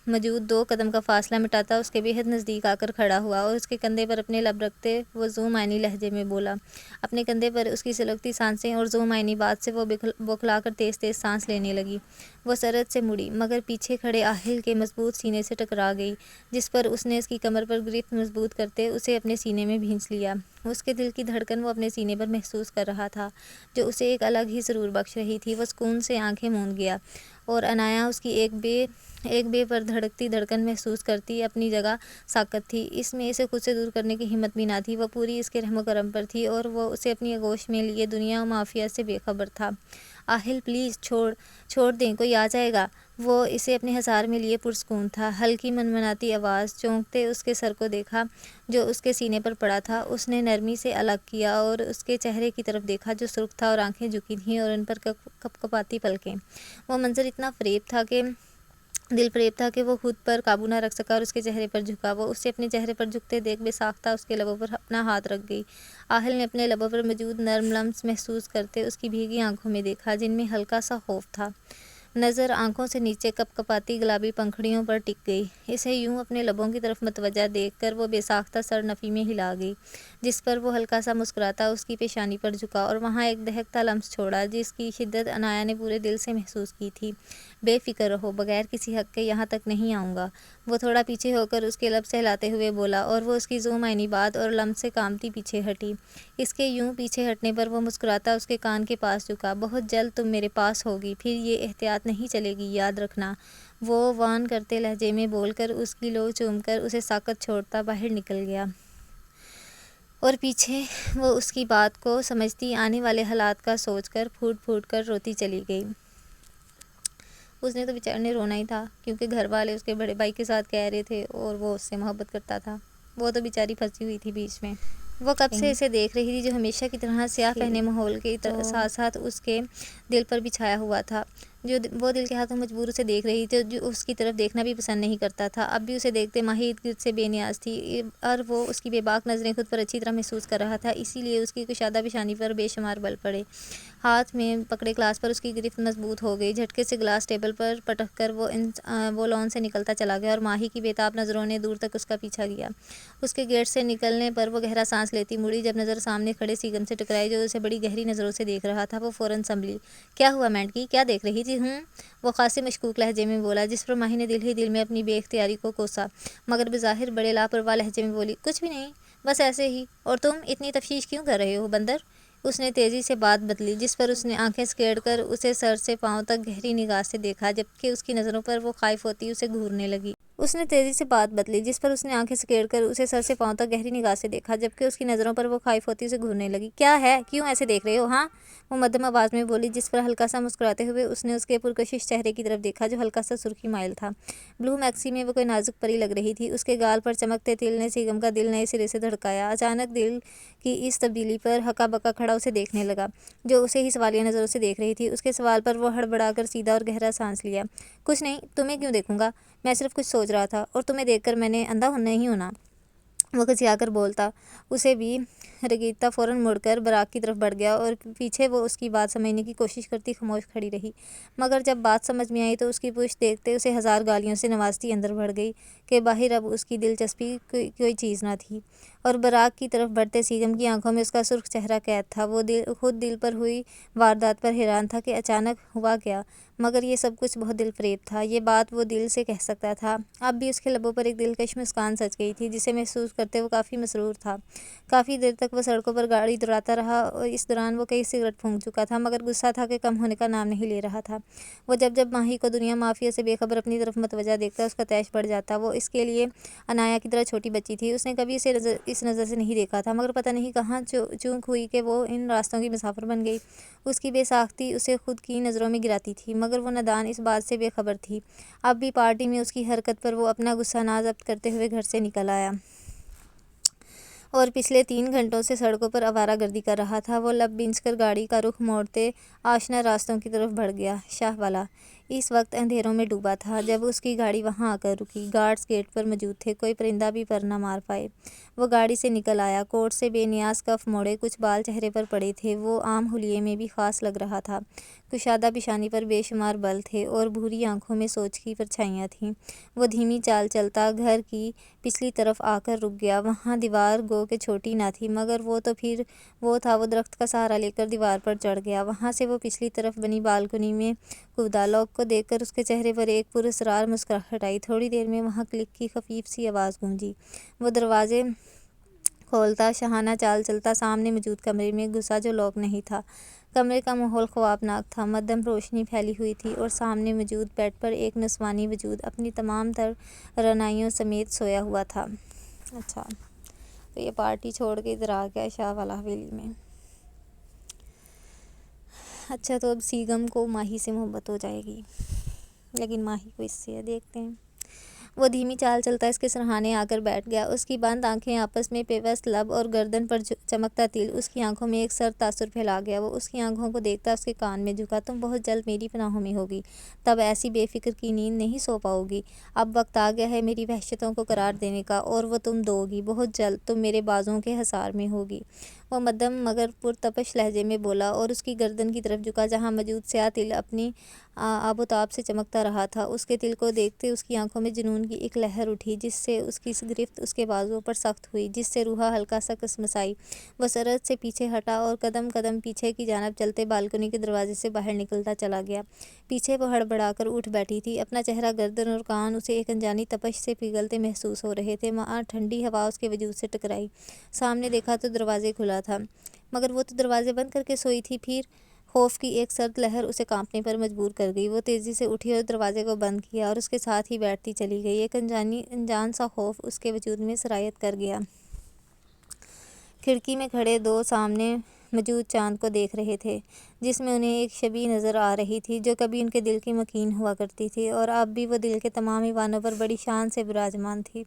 موجود 2 قدم کا فاصلہ مٹاتا اس کے بے حد نزدیک آ کر کھڑا ہوا اور اس کے کندھے پر اپنے لب رکھتے وہ ذو معنی لہجے میں بولا۔ اپنے کندھے پر اس کی سلگتی سانسیں اور ذو معنی بات سے وہ بوکھلا کر تیز تیز سانس لینے لگی۔ وہ سرعت سے مڑی، مگر پیچھے کھڑے آہل کے مضبوط سینے سے ٹکرا گئی، جس پر اس نے اس کی کمر پر گرفت مضبوط کرتے اسے اپنے سینے میں بھینچ لیا۔ اس کے دل کی دھڑکن وہ اپنے سینے پر محسوس کر رہا تھا، جو اسے ایک الگ ہی سرور بخش رہی تھی۔ وہ سکون سے آنکھیں موند گیا اور عنایہ اس کی ایک بے پر دھڑکتی دھڑکن محسوس کرتی اپنی جگہ ساکت تھی۔ اس میں اسے خود سے دور کرنے کی ہمت بھی نہ تھی، وہ پوری اس کے رحم و کرم پر تھی اور وہ اسے اپنی آغوش میں لیے دنیا و مافیہ سے بے خبر تھا۔ آہل پلیز چھوڑ دیں، کوئی آ جائے گا۔ وہ اسے اپنے حصار میں لیے پرسکون تھا۔ ہلکی منمناتی آواز، چونکتے اس کے سر کو دیکھا جو اس کے سینے پر پڑا تھا۔ اس نے نرمی سے الگ کیا اور اس کے چہرے کی طرف دیکھا جو سرخ تھا اور آنکھیں جھکی تھیں اور ان پر کپکپاتی پلکیں۔ وہ منظر اتنا دل فریب تھا کہ وہ خود پر قابو نہ رکھ سکا اور اس کے چہرے پر جھکا۔ وہ اسے اپنے چہرے پر جھکتے دیکھ بے ساختہ اس کے لبوں پر اپنا ہاتھ رکھ گئی۔ آہل نے اپنے لبوں پر موجود نرم لمس محسوس کرتے اس کی بھیگی آنکھوں میں دیکھا، جن میں ہلکا سا خوف تھا۔ نظر آنکھوں سے نیچے کپکپاتی گلابی پنکھڑیوں پر ٹک گئی۔ اسے یوں اپنے لبوں کی طرف متوجہ دیکھ کر وہ بے ساختہ سر نفی میں ہلا گئی، جس پر وہ ہلکا سا مسکراتا اس کی پیشانی پر جھکا اور وہاں ایک دہکتا لمس چھوڑا، جس کی شدت عنایہ نے پورے دل سے محسوس کی تھی۔ بے فکر رہو، بغیر کسی حق کے یہاں تک نہیں آؤں گا، وہ تھوڑا پیچھے ہو کر اس کے لب سہلاتے ہوئے بولا اور وہ اس کی ذو معنی بات اور لمس سے کانپتی پیچھے ہٹی۔ اس کے یوں پیچھے ہٹنے پر وہ مسکراتا اس کے کان کے پاس جھکا۔ بہت جلد تم میرے پاس ہوگی، پھر یہ احتیاط نہیں چلے گی، یاد رکھنا، وہ وان کرتے لہجے میں بول کر اس کی لو چوم کر اسے ساکت چھوڑتا باہر نکل گیا۔ اور پیچھے وہ اس کی بات کو سمجھتی آنے والے حالات کا سوچ کر پھوٹ پھوٹ کر روتی چلی گئی۔ اس نے تو بیچارے نے رونا ہی تھا، کیونکہ گھر والے اس کے بڑے بھائی کے ساتھ کہہ رہے تھے اور وہ اس سے محبت کرتا تھا۔ وہ تو بیچاری پھنسی ہوئی تھی بیچ میں۔ وہ کب سے اسے دیکھ رہی تھی، جو ہمیشہ کی طرح سیاہ پہنے ماحول کے ساتھ ساتھ اس کے دل پر بھی چھایا ہوا تھا۔ وہ دل کے ہاتھوں مجبور اسے دیکھ رہی تھی، جو اس کی طرف دیکھنا بھی پسند نہیں کرتا تھا۔ اب بھی اسے دیکھتے ماہی ارد گرد سے بے نیاز تھی اور وہ اس کی بے باک نظریں خود پر اچھی طرح محسوس کر رہا تھا، اسی لیے اس کی کشادہ پیشانی پر بے شمار بل پڑے۔ ہاتھ میں پکڑے گلاس پر اس کی گرفت مضبوط ہو گئی۔ جھٹکے سے گلاس ٹیبل پر پٹک کر وہ لان سے نکلتا چلا گیا اور ماہی کی بے تاب نظروں نے دور تک اس کا پیچھا کیا۔ اس کے گیٹ سے نکلنے پر وہ گہرا سانس لیتی مڑی، جب نظر سامنے کھڑے سیگم سے ٹکرائی، جو اسے بڑی گہری نظروں سے دیکھ رہا تھا۔ وہ فوراً سنبھلی۔ کیا ہوا مینڈکی، کیا دیکھ رہی تھی؟ وہ خاصے مشکوک لہجے میں بولا، جس پر ماہی نے دل ہی دل میں اپنی بے اختیاری کو کوسا، مگر بظاہر بڑے لاپرواہ لہجے میں بولی، کچھ بھی نہیں، بس ایسے ہی۔ اور تم اتنی تفتیش کیوں کر رہے ہو بندر؟ اس نے تیزی سے بات بدلی، جس پر اس نے آنکھیں سکیڑ کر اسے سر سے پاؤں تک گہری نگاہ سے دیکھا، جبکہ اس کی نظروں پر وہ خائف ہوتی اسے گھورنے لگی۔ کیا ہے، کیوں ایسے دیکھ رہے ہو؟ ہاں، وہ مدھم آواز میں بولی، جس پر ہلکا سا مسکراتے ہوئے اس نے اس کے پرکشش چہرے کی طرف دیکھا، جو ہلکا سا سرخی مائل تھا۔ بلو میکسی میں وہ کوئی نازک پری لگ رہی تھی۔ اس کے گال پر چمکتے تل نے سیگم کا دل نئے سرے سے دھڑکایا۔ اچانک دل کی اس تبدیلی پر ہکا بکا کھڑا اسے دیکھنے لگا، جو اسے ہی سوالیہ نظروں سے دیکھ رہی تھی۔ اس کے سوال پر وہ ہڑبڑا کر سیدھا اور گہرا سانس لیا۔ کچھ نہیں، تمہیں کیوں دیکھوں گا، میں صرف کچھ سوچ رہا تھا، اور تمہیں دیکھ کر میں نے اندھا نہیں ہونا، وہ کھسیا کر بولتا۔ اسے بھی رگیتا فوراً مڑ کر براق کی طرف بڑھ گیا اور پیچھے وہ اس کی بات سمجھنے کی کوشش کرتی خاموش کھڑی رہی، مگر جب بات سمجھ میں آئی تو اس کی پشت دیکھتے اسے ہزار گالیوں سے نوازتی اندر بڑھ گئی کہ باہر اب اس کی دلچسپی کوئی چیز نہ تھی۔ اور براق کی طرف بڑھتے سیگم کی آنکھوں میں اس کا سرخ چہرہ قید تھا۔ وہ خود دل پر ہوئی واردات پر حیران تھا کہ اچانک ہوا کیا، مگر یہ سب کچھ بہت دل فریب تھا۔ یہ بات وہ دل سے کہہ سکتا تھا۔ اب بھی اس کے لبوں پر ایک دلکش مسکان سج گئی تھی، جسے محسوس کرتے وہ کافی مسرور تھا۔ کافی دیر تک وہ سڑکوں پر گاڑی دوڑاتا رہا اور اس دوران وہ کئی سگریٹ پھونک چکا تھا، مگر غصہ تھا کہ کم ہونے کا نام نہیں لے رہا تھا۔ وہ جب ماہی کو دنیا معافیہ سے بے خبر اپنی طرف متوجہ دیکھتا، اس کا طیش بڑھ جاتا۔ وہ اس کے لیے عنایہ کی طرح چھوٹی بچی تھی۔ اس نے کبھی اسے اس نظر سے نہیں دیکھا تھا، مگر پتہ نہیں کہاں چونک ہوئی کہ وہ ان راستوں کی مسافر بن گئی۔ اس کی بے ساختگی اسے خود کی نظروں میں گراتی تھی، مگر وہ نادان اس بات سے بے خبر تھی۔ اب بھی پارٹی میں اس کی حرکت پر وہ اپنا غصہ نہ ضبط کرتے ہوئے گھر سے نکل آیا اور پچھلے 3 گھنٹوں سے سڑکوں پر آوارہ گردی کر رہا تھا۔ وہ لب بھینچ کر گاڑی کا رخ موڑتے آشنا راستوں کی طرف بڑھ گیا۔ شاہ والا اس وقت اندھیروں میں ڈوبا تھا جب اس کی گاڑی وہاں آ کر رکی۔ گارڈز گیٹ پر موجود تھے، کوئی پرندہ بھی پر نہ مار پائے۔ وہ گاڑی سے نکل آیا، کوٹ سے بے نیاز کف موڑے، کچھ بال چہرے پر پڑے تھے۔ وہ عام حلیے میں بھی خاص لگ رہا تھا۔ کشادہ پیشانی پر بے شمار بل تھے اور بھوری آنکھوں میں سوچ کی پرچھائیاں تھیں۔ وہ دھیمی چال چلتا گھر کی پچھلی طرف آ کر رک گیا۔ وہاں دیوار گو کہ چھوٹی نہ تھی، مگر وہ تو پھر وہ تھا۔ وہ درخت کا سہارا لے کر دیوار پر چڑھ گیا۔ وہاں سے وہ پچھلی طرف بنی بالکنی میں کودا۔ لوگ کو دیکھ کر اس کے چہرے پر ایک پراسرار مسکراہٹ آئی۔ تھوڑی دیر میں وہاں کلک کی خفیف سی آواز گونجی۔ وہ دروازے کھولتا شاہانہ چال چلتا سامنے موجود کمرے میں گھسا، جو لاک نہیں تھا۔ کمرے کا ماحول خوابناک تھا۔ مدھم روشنی پھیلی ہوئی تھی اور سامنے موجود بیڈ پر ایک نسوانی وجود اپنی تمام تر رعنائیوں سمیت سویا ہوا تھا۔ اچھا، تو یہ پارٹی چھوڑ کے ادھر آ گیا شاہ والا حویلی میں۔ اچھا، تو اب سیگم کو ماہی سے محبت ہو جائے گی، لیکن ماہی کو اس سے دیکھتے ہیں۔ وہ دھیمی چال چلتا اس کے سرہانے آ کر بیٹھ گیا۔ اس کی بند آنکھیں آپس میں پیوست، لب اور گردن پر چمکتا تل اس کی آنکھوں میں ایک سرد تاثر پھیلا گیا۔ وہ اس کی آنکھوں کو دیکھتا اس کے کان میں جھکا۔ تم بہت جلد میری پناہوں میں ہوگی، تب ایسی بے فکر کی نیند نہیں سو پاؤ گی۔ اب وقت آ گیا ہے میری وحشتوں کو قرار دینے کا، اور وہ تم دو گی بہت جلد۔ تم میرے بازوؤں کے حصار میں ہوگی۔ وہ مدھم مگر پرتپش لہجے میں بولا اور اس کی گردن کی طرف جھکا جہاں موجود سیاہ تل اپنی آب و تاب سے چمکتا رہا تھا۔ اس کے تل کو دیکھتے اس کی آنکھوں میں جنون کی ایک لہر اٹھی، جس سے اس کی گرفت اس کے بازوؤں پر سخت ہوئی، جس سے روحا ہلکا سا کسمسائی۔ وہ سرعت سے پیچھے ہٹا اور قدم قدم پیچھے کی جانب چلتے بالکنی کے دروازے سے باہر نکلتا چلا گیا۔ پیچھے وہ ہڑبڑا کر اٹھ بیٹھی تھی۔ اپنا چہرہ، گردن اور کان اسے ایک انجانی تپش سے پگھلتے محسوس ہو رہے تھے۔ وہاں ٹھنڈی ہوا اس کے وجود سے ٹکرائی۔ سامنے دیکھا تو دروازے کھلا تھا، مگر وہ تو دروازے بند کر کے سوئی تھی۔ پھر خوف کی ایک سرد لہر اسے کانپنے پر مجبور کر گئی۔ وہ تیزی سے اٹھی اور دروازے کو بند کیا اور اس کے ساتھ ہی بیٹھتی چلی گئی۔ ایک انجان سا خوف اس کے وجود میں سرایت کر گیا۔ کھڑکی میں کھڑے دو سامنے موجود چاند کو دیکھ رہے تھے، جس میں انہیں ایک شبیہ نظر آ رہی تھی جو کبھی ان کے دل کی مکین ہوا کرتی تھی، اور اب بھی وہ دل کے تمام ایوانوں پر بڑی شان سے براجمان تھی۔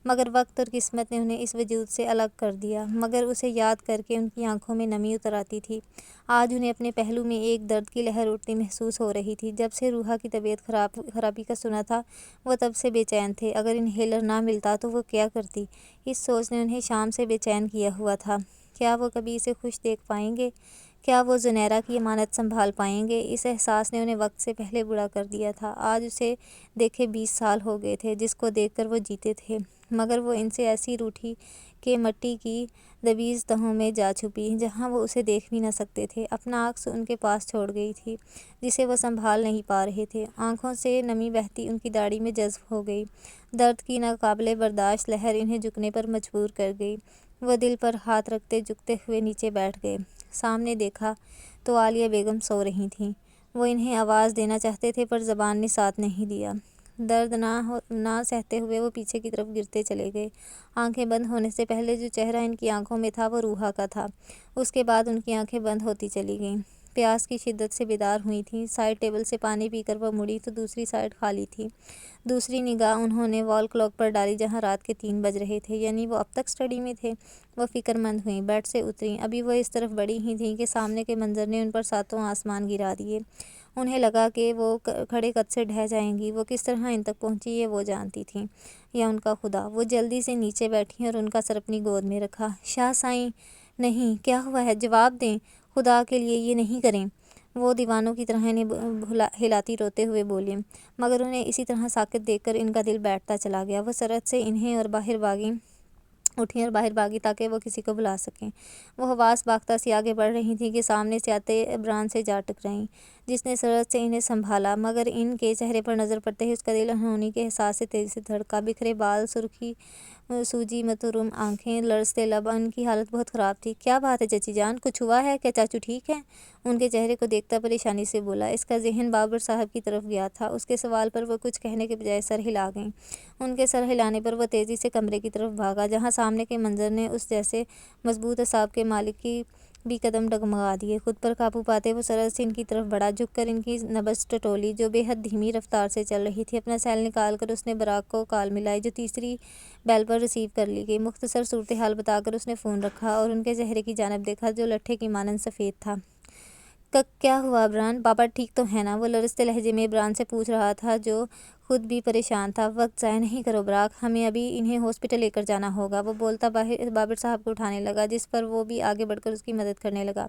مگر وقت اور قسمت نے انہیں اس وجود سے الگ کر دیا، مگر اسے یاد کر کے ان کی آنکھوں میں نمی اتر آتی تھی۔ آج انہیں اپنے پہلو میں ایک درد کی لہر اٹھتی محسوس ہو رہی تھی۔ جب سے روحا کی طبیعت خرابی کا سنا تھا، وہ تب سے بے چین تھے۔ اگر انہیلر نہ ملتا تو وہ کیا کرتی؟ اس سوچ نے انہیں شام سے بے چین کیا ہوا تھا۔ کیا وہ کبھی اسے خوش دیکھ پائیں گے؟ کیا وہ زنیرہ کی امانت سنبھال پائیں گے؟ اس احساس نے انہیں وقت سے پہلے بوڑھا کر دیا تھا۔ آج اسے دیکھے 20 سال ہو گئے تھے، جس کو دیکھ کر وہ جیتے تھے، مگر وہ ان سے ایسی روٹھی کہ مٹی کی دبیز تہوں میں جا چھپی، جہاں وہ اسے دیکھ بھی نہ سکتے تھے۔ اپنا عکس ان کے پاس چھوڑ گئی تھی، جسے وہ سنبھال نہیں پا رہے تھے۔ آنکھوں سے نمی بہتی ان کی داڑھی میں جذب ہو گئی۔ درد کی ناقابل برداشت لہر انہیں جھکنے پر مجبور کر گئی۔ وہ دل پر ہاتھ رکھتے جھکتے ہوئے نیچے بیٹھ گئے۔ سامنے دیکھا تو عالیہ بیگم سو رہی تھیں۔ وہ انہیں آواز دینا چاہتے تھے، پر زبان نے ساتھ نہیں دیا۔ درد نہ سہتے ہوئے وہ پیچھے کی طرف گرتے چلے گئے۔ آنکھیں بند ہونے سے پہلے جو چہرہ ان کی آنکھوں میں تھا وہ روحا کا تھا۔ اس کے بعد ان کی آنکھیں بند ہوتی چلی گئیں۔ پیاس کی شدت سے بیدار ہوئی تھیں۔ سائیڈ ٹیبل سے پانی پی کر وہ مڑی تو دوسری سائیڈ خالی تھی۔ دوسری نگاہ انہوں نے وال کلاک پر ڈالی جہاں رات کے 3 بج رہے تھے، یعنی وہ اب تک اسٹڈی میں تھے۔ وہ فکر مند ہوئیں، بیڈ سے اتریں۔ ابھی وہ اس طرف بڑھی ہی تھیں کہ سامنے کے منظر نے ان پر ساتوں آسمان گرا دیے۔ انہیں لگا کہ وہ کھڑے قد سے ڈھہ جائیں گی۔ وہ کس طرح ان تک پہنچی یہ وہ جانتی تھیں، یا ان کا خدا۔ وہ جلدی سے نیچے بیٹھیں اور ان کا سر اپنی گود میں رکھا۔ شاہ سائیں، نہیں، کیا ہوا ہے؟ جواب دیں، خدا کے لیے یہ نہیں کریں۔ وہ دیوانوں کی طرح انہیں ہلاتی روتے ہوئے بولیں، مگر انہیں اسی طرح ساکت دیکھ کر ان کا دل بیٹھتا چلا گیا۔ وہ سرعت سے انہیں اور باہر بھاگیں اٹھیں اور باہر بھاگی تاکہ وہ کسی کو بلا سکیں۔ وہ حواس باختہ سی آگے بڑھ رہی تھیں کہ سامنے سے آتے عمران سے جا ٹکرائیں، جس نے سرعت سے انہیں سنبھالا، مگر ان کے چہرے پر نظر پڑتے ہی اس کا دل انہونی کے احساس سے تیزی سے دھڑکا۔ بکھرے بال، سرخی سوجی متروم آنکھیں، لرزتے لب، ان کی حالت بہت خراب تھی۔ کیا بات ہے چچی جان، کچھ ہوا ہے کیا؟ چاچو ٹھیک ہیں؟ ان کے چہرے کو دیکھتا پریشانی سے بولا۔ اس کا ذہن بابر صاحب کی طرف گیا تھا۔ اس کے سوال پر وہ کچھ کہنے کے بجائے سر ہلا گئیں۔ ان کے سر ہلانے پر وہ تیزی سے کمرے کی طرف بھاگا، جہاں سامنے کے منظر نے اس جیسے مضبوط اعصاب کے مالک کی بھی قدم ڈگمگا دیے۔ خود پر قابو پاتے وہ سرعت سے ان کی طرف بڑھا، جھک کر ان کی نبض ٹٹولی، جو بے حد دھیمی رفتار سے چل رہی تھی۔ اپنا سیل نکال کر اس نے براق کو کال ملائی، جو تیسری بیل پر ریسیو کر لی گئی۔ مختصر صورتحال بتا کر اس نے فون رکھا اور ان کے چہرے کی جانب دیکھا، جو لٹھے کی مانند سفید تھا۔ کیا ہوا عمران؟ بابا ٹھیک تو ہیں نا؟ وہ لرزتے لہجے میں عمران سے پوچھ رہا تھا، جو خود بھی پریشان تھا۔ وقت ضائع نہیں کرو براق، ہمیں ابھی انہیں ہاسپٹل لے کر جانا ہوگا۔ وہ بولتا بابر صاحب کو اٹھانے لگا، جس پر وہ بھی آگے بڑھ کر اس کی مدد کرنے لگا۔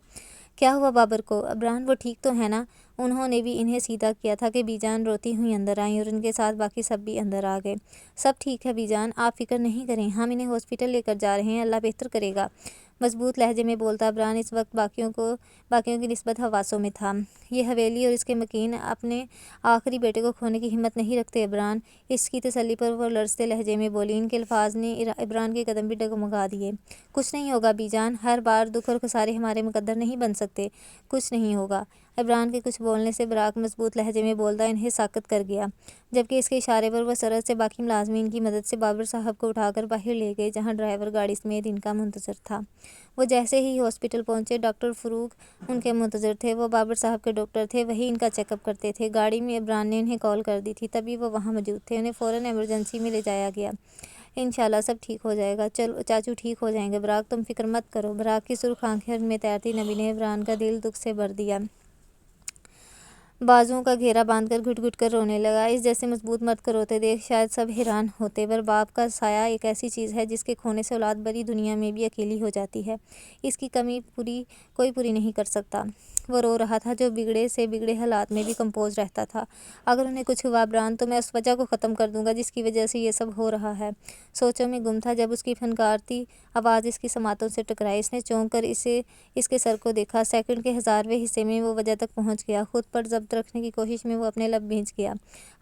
کیا ہوا بابر کو؟ عمران وہ ٹھیک تو ہیں نا؟ انہوں نے بھی انہیں سیدھا کیا تھا کہ بی جان روتی ہوئی اندر آئیں اور ان کے ساتھ باقی سب بھی اندر آ گئے۔ سب ٹھیک ہے بی جان، آپ فکر نہیں کریں، ہم انہیں ہاسپٹل لے کر جا رہے ہیں، اللہ بہتر کرے گا، مضبوط لہجے میں بولتا عمران اس وقت باقیوں کی نسبت حواسوں میں تھا۔ یہ حویلی اور اس کے مکین اپنے آخری بیٹے کو کھونے کی ہمت نہیں رکھتے عمران۔ اس کی تسلی پر وہ لرزتے لہجے میں بولی۔ ان کے الفاظ نے عمران کے قدم بھی ڈگمگا دیے۔ کچھ نہیں ہوگا بی جان، ہر بار دکھ اور خسارے ہمارے مقدر نہیں بن سکتے، کچھ نہیں ہوگا۔ عمران کے کچھ بولنے سے براق مضبوط لہجے میں بولتا انہیں ساکت کر گیا، جبکہ اس کے اشارے پر وہ سرعت سے باقی ملازمین کی مدد سے بابر صاحب کو اٹھا کر باہر لے گئے، جہاں ڈرائیور گاڑی سمیت ان کا منتظر تھا۔ وہ جیسے ہی ہاسپٹل پہنچے، ڈاکٹر فروغ ان کے منتظر تھے۔ وہ بابر صاحب کے ڈاکٹر تھے، وہی ان کا چیک اپ کرتے تھے۔ گاڑی میں عمران نے انہیں کال کر دی تھی، تبھی وہ وہاں موجود تھے۔ انہیں فوراً ایمرجنسی میں لے جایا گیا۔ انشاءاللہ سب ٹھیک ہو جائے گا، چاچو ٹھیک ہو جائیں گے براق، تم فکر مت کرو۔ براق کی سرخ آنکھیں ان میں تیرتی نمی نے عمران کا دل دکھ سے بھر دیا۔ بازوؤں کا گھیرا باندھ کر گھٹ گھٹ کر رونے لگا۔ اس جیسے مضبوط مرد کو روتے دیکھ شاید سب حیران ہوتے، پر باپ کا سایہ ایک ایسی چیز ہے جس کے کھونے سے اولاد بھری دنیا میں بھی اکیلی ہو جاتی ہے، اس کی کمی کوئی پوری نہیں کر سکتا۔ وہ رو رہا تھا، جو بگڑے سے بگڑے حالات میں بھی کمپوز رہتا تھا۔ اگر انہیں کچھ ہوا عمران، تو میں اس وجہ کو ختم کر دوں گا جس کی وجہ سے یہ سب ہو رہا ہے۔ سوچوں میں گم تھا جب اس کی پھنکارتی آواز اس کی سماعتوں سے ٹکرائی۔ اس نے چونک کر اس کے سر کو دیکھا۔ سیکنڈ کے ہزارویں حصے میں وہ وجہ تک پہنچ گیا۔ خود پر ضبط رکھنے کی کوشش میں وہ اپنے لب بھینچ گیا۔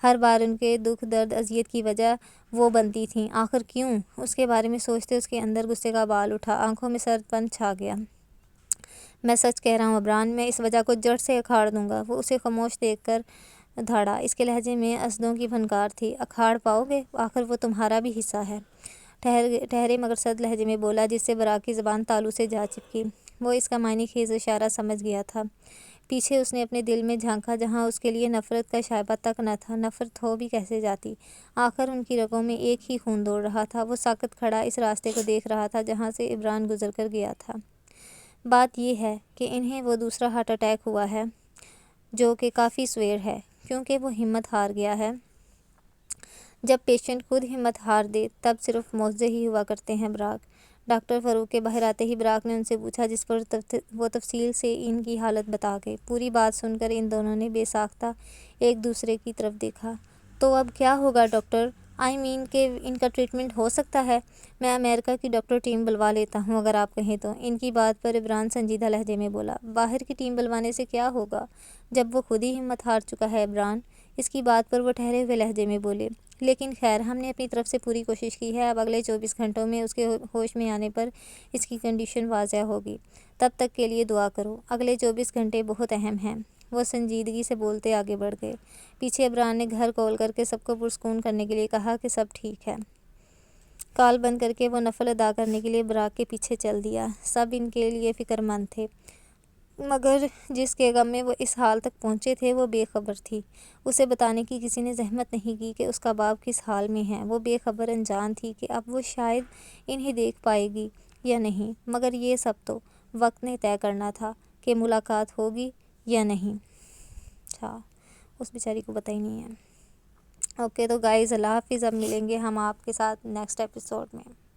ہر بار ان کے دکھ، درد، اذیت کی وجہ وہ بنتی تھیں، آخر کیوں؟ اس کے بارے میں سوچتے اس کے اندر غصے کا بال اٹھا، آنکھوں میں سرد پن چھا گیا۔ میں سچ کہہ رہا ہوں عمران، میں اس وجہ کو جڑ سے اکھاڑ دوں گا۔ وہ اسے خاموش دیکھ کر دھاڑا۔ اس کے لہجے میں اسدوں کی پھنکار تھی۔ اکھاڑ پاؤ گے؟ آخر وہ تمہارا بھی حصہ ہے، ٹھہرے مگر سرد لہجے میں بولا، جس سے براق کی زبان تالو سے جا چپکی۔ وہ اس کا معنی خیز اشارہ سمجھ گیا تھا۔ پیچھے اس نے اپنے دل میں جھانکا، جہاں اس کے لیے نفرت کا شائبہ تک نہ تھا۔ نفرت ہو بھی کیسے جاتی؟ آخر ان کی رگوں میں ایک ہی خون دوڑ رہا تھا۔ وہ ساکت کھڑا اس راستے کو دیکھ رہا تھا جہاں سے عمران گزر کر گیا تھا۔ بات یہ ہے کہ انہیں وہ دوسرا ہارٹ اٹیک ہوا ہے، جو کہ کافی سویر ہے، کیونکہ وہ ہمت ہار گیا ہے۔ جب پیشنٹ خود ہمت ہار دے تب صرف معجزے ہی ہوا کرتے ہیں براق۔ ڈاکٹر فروغ کے باہر آتے ہی براق نے ان سے پوچھا، جس پر وہ تفصیل سے ان کی حالت بتا گئے۔ پوری بات سن کر ان دونوں نے بے ساختہ ایک دوسرے کی طرف دیکھا۔ تو اب کیا ہوگا ڈاکٹر؟ کہ ان کا ٹریٹمنٹ ہو سکتا ہے؟ میں امریکہ کی ڈاکٹر ٹیم بلوا لیتا ہوں اگر آپ کہیں تو۔ ان کی بات پر عمران سنجیدہ لہجے میں بولا۔ باہر کی ٹیم بلوانے سے کیا ہوگا جب وہ خود ہی ہمت ہار چکا ہے عمران؟ اس کی بات پر وہ ٹھہرے ہوئے لہجے میں بولے۔ لیکن خیر، ہم نے اپنی طرف سے پوری کوشش کی ہے۔ اب اگلے 24 گھنٹوں میں اس کے ہوش میں آنے پر اس کی کنڈیشن واضح ہوگی، تب تک کے لیے دعا کرو۔ اگلے 24 گھنٹے بہت اہم ہیں۔ وہ سنجیدگی سے بولتے آگے بڑھ گئے۔ پیچھے عمران نے گھر کال کر کے سب کو پرسکون کرنے کے لیے کہا کہ سب ٹھیک ہے۔ کال بند کر کے وہ نفل ادا کرنے کے لیے براق کے پیچھے چل دیا۔ سب ان کے لیے فکر مند تھے، مگر جس کے غم میں وہ اس حال تک پہنچے تھے وہ بے خبر تھی۔ اسے بتانے کی کسی نے زحمت نہیں کی کہ اس کا باپ کس حال میں ہے۔ وہ بے خبر انجان تھی کہ اب وہ شاید انہیں دیکھ پائے گی یا نہیں، مگر یہ سب تو وقت نے طے کرنا تھا کہ ملاقات ہوگی یا نہیں۔ اچھا، اس بیچاری کو پتہ ہی نہیں ہے۔ اوکے تو گائز، اللہ حافظ۔ اب ملیں گے ہم آپ کے ساتھ نیکسٹ ایپیسوڈ میں۔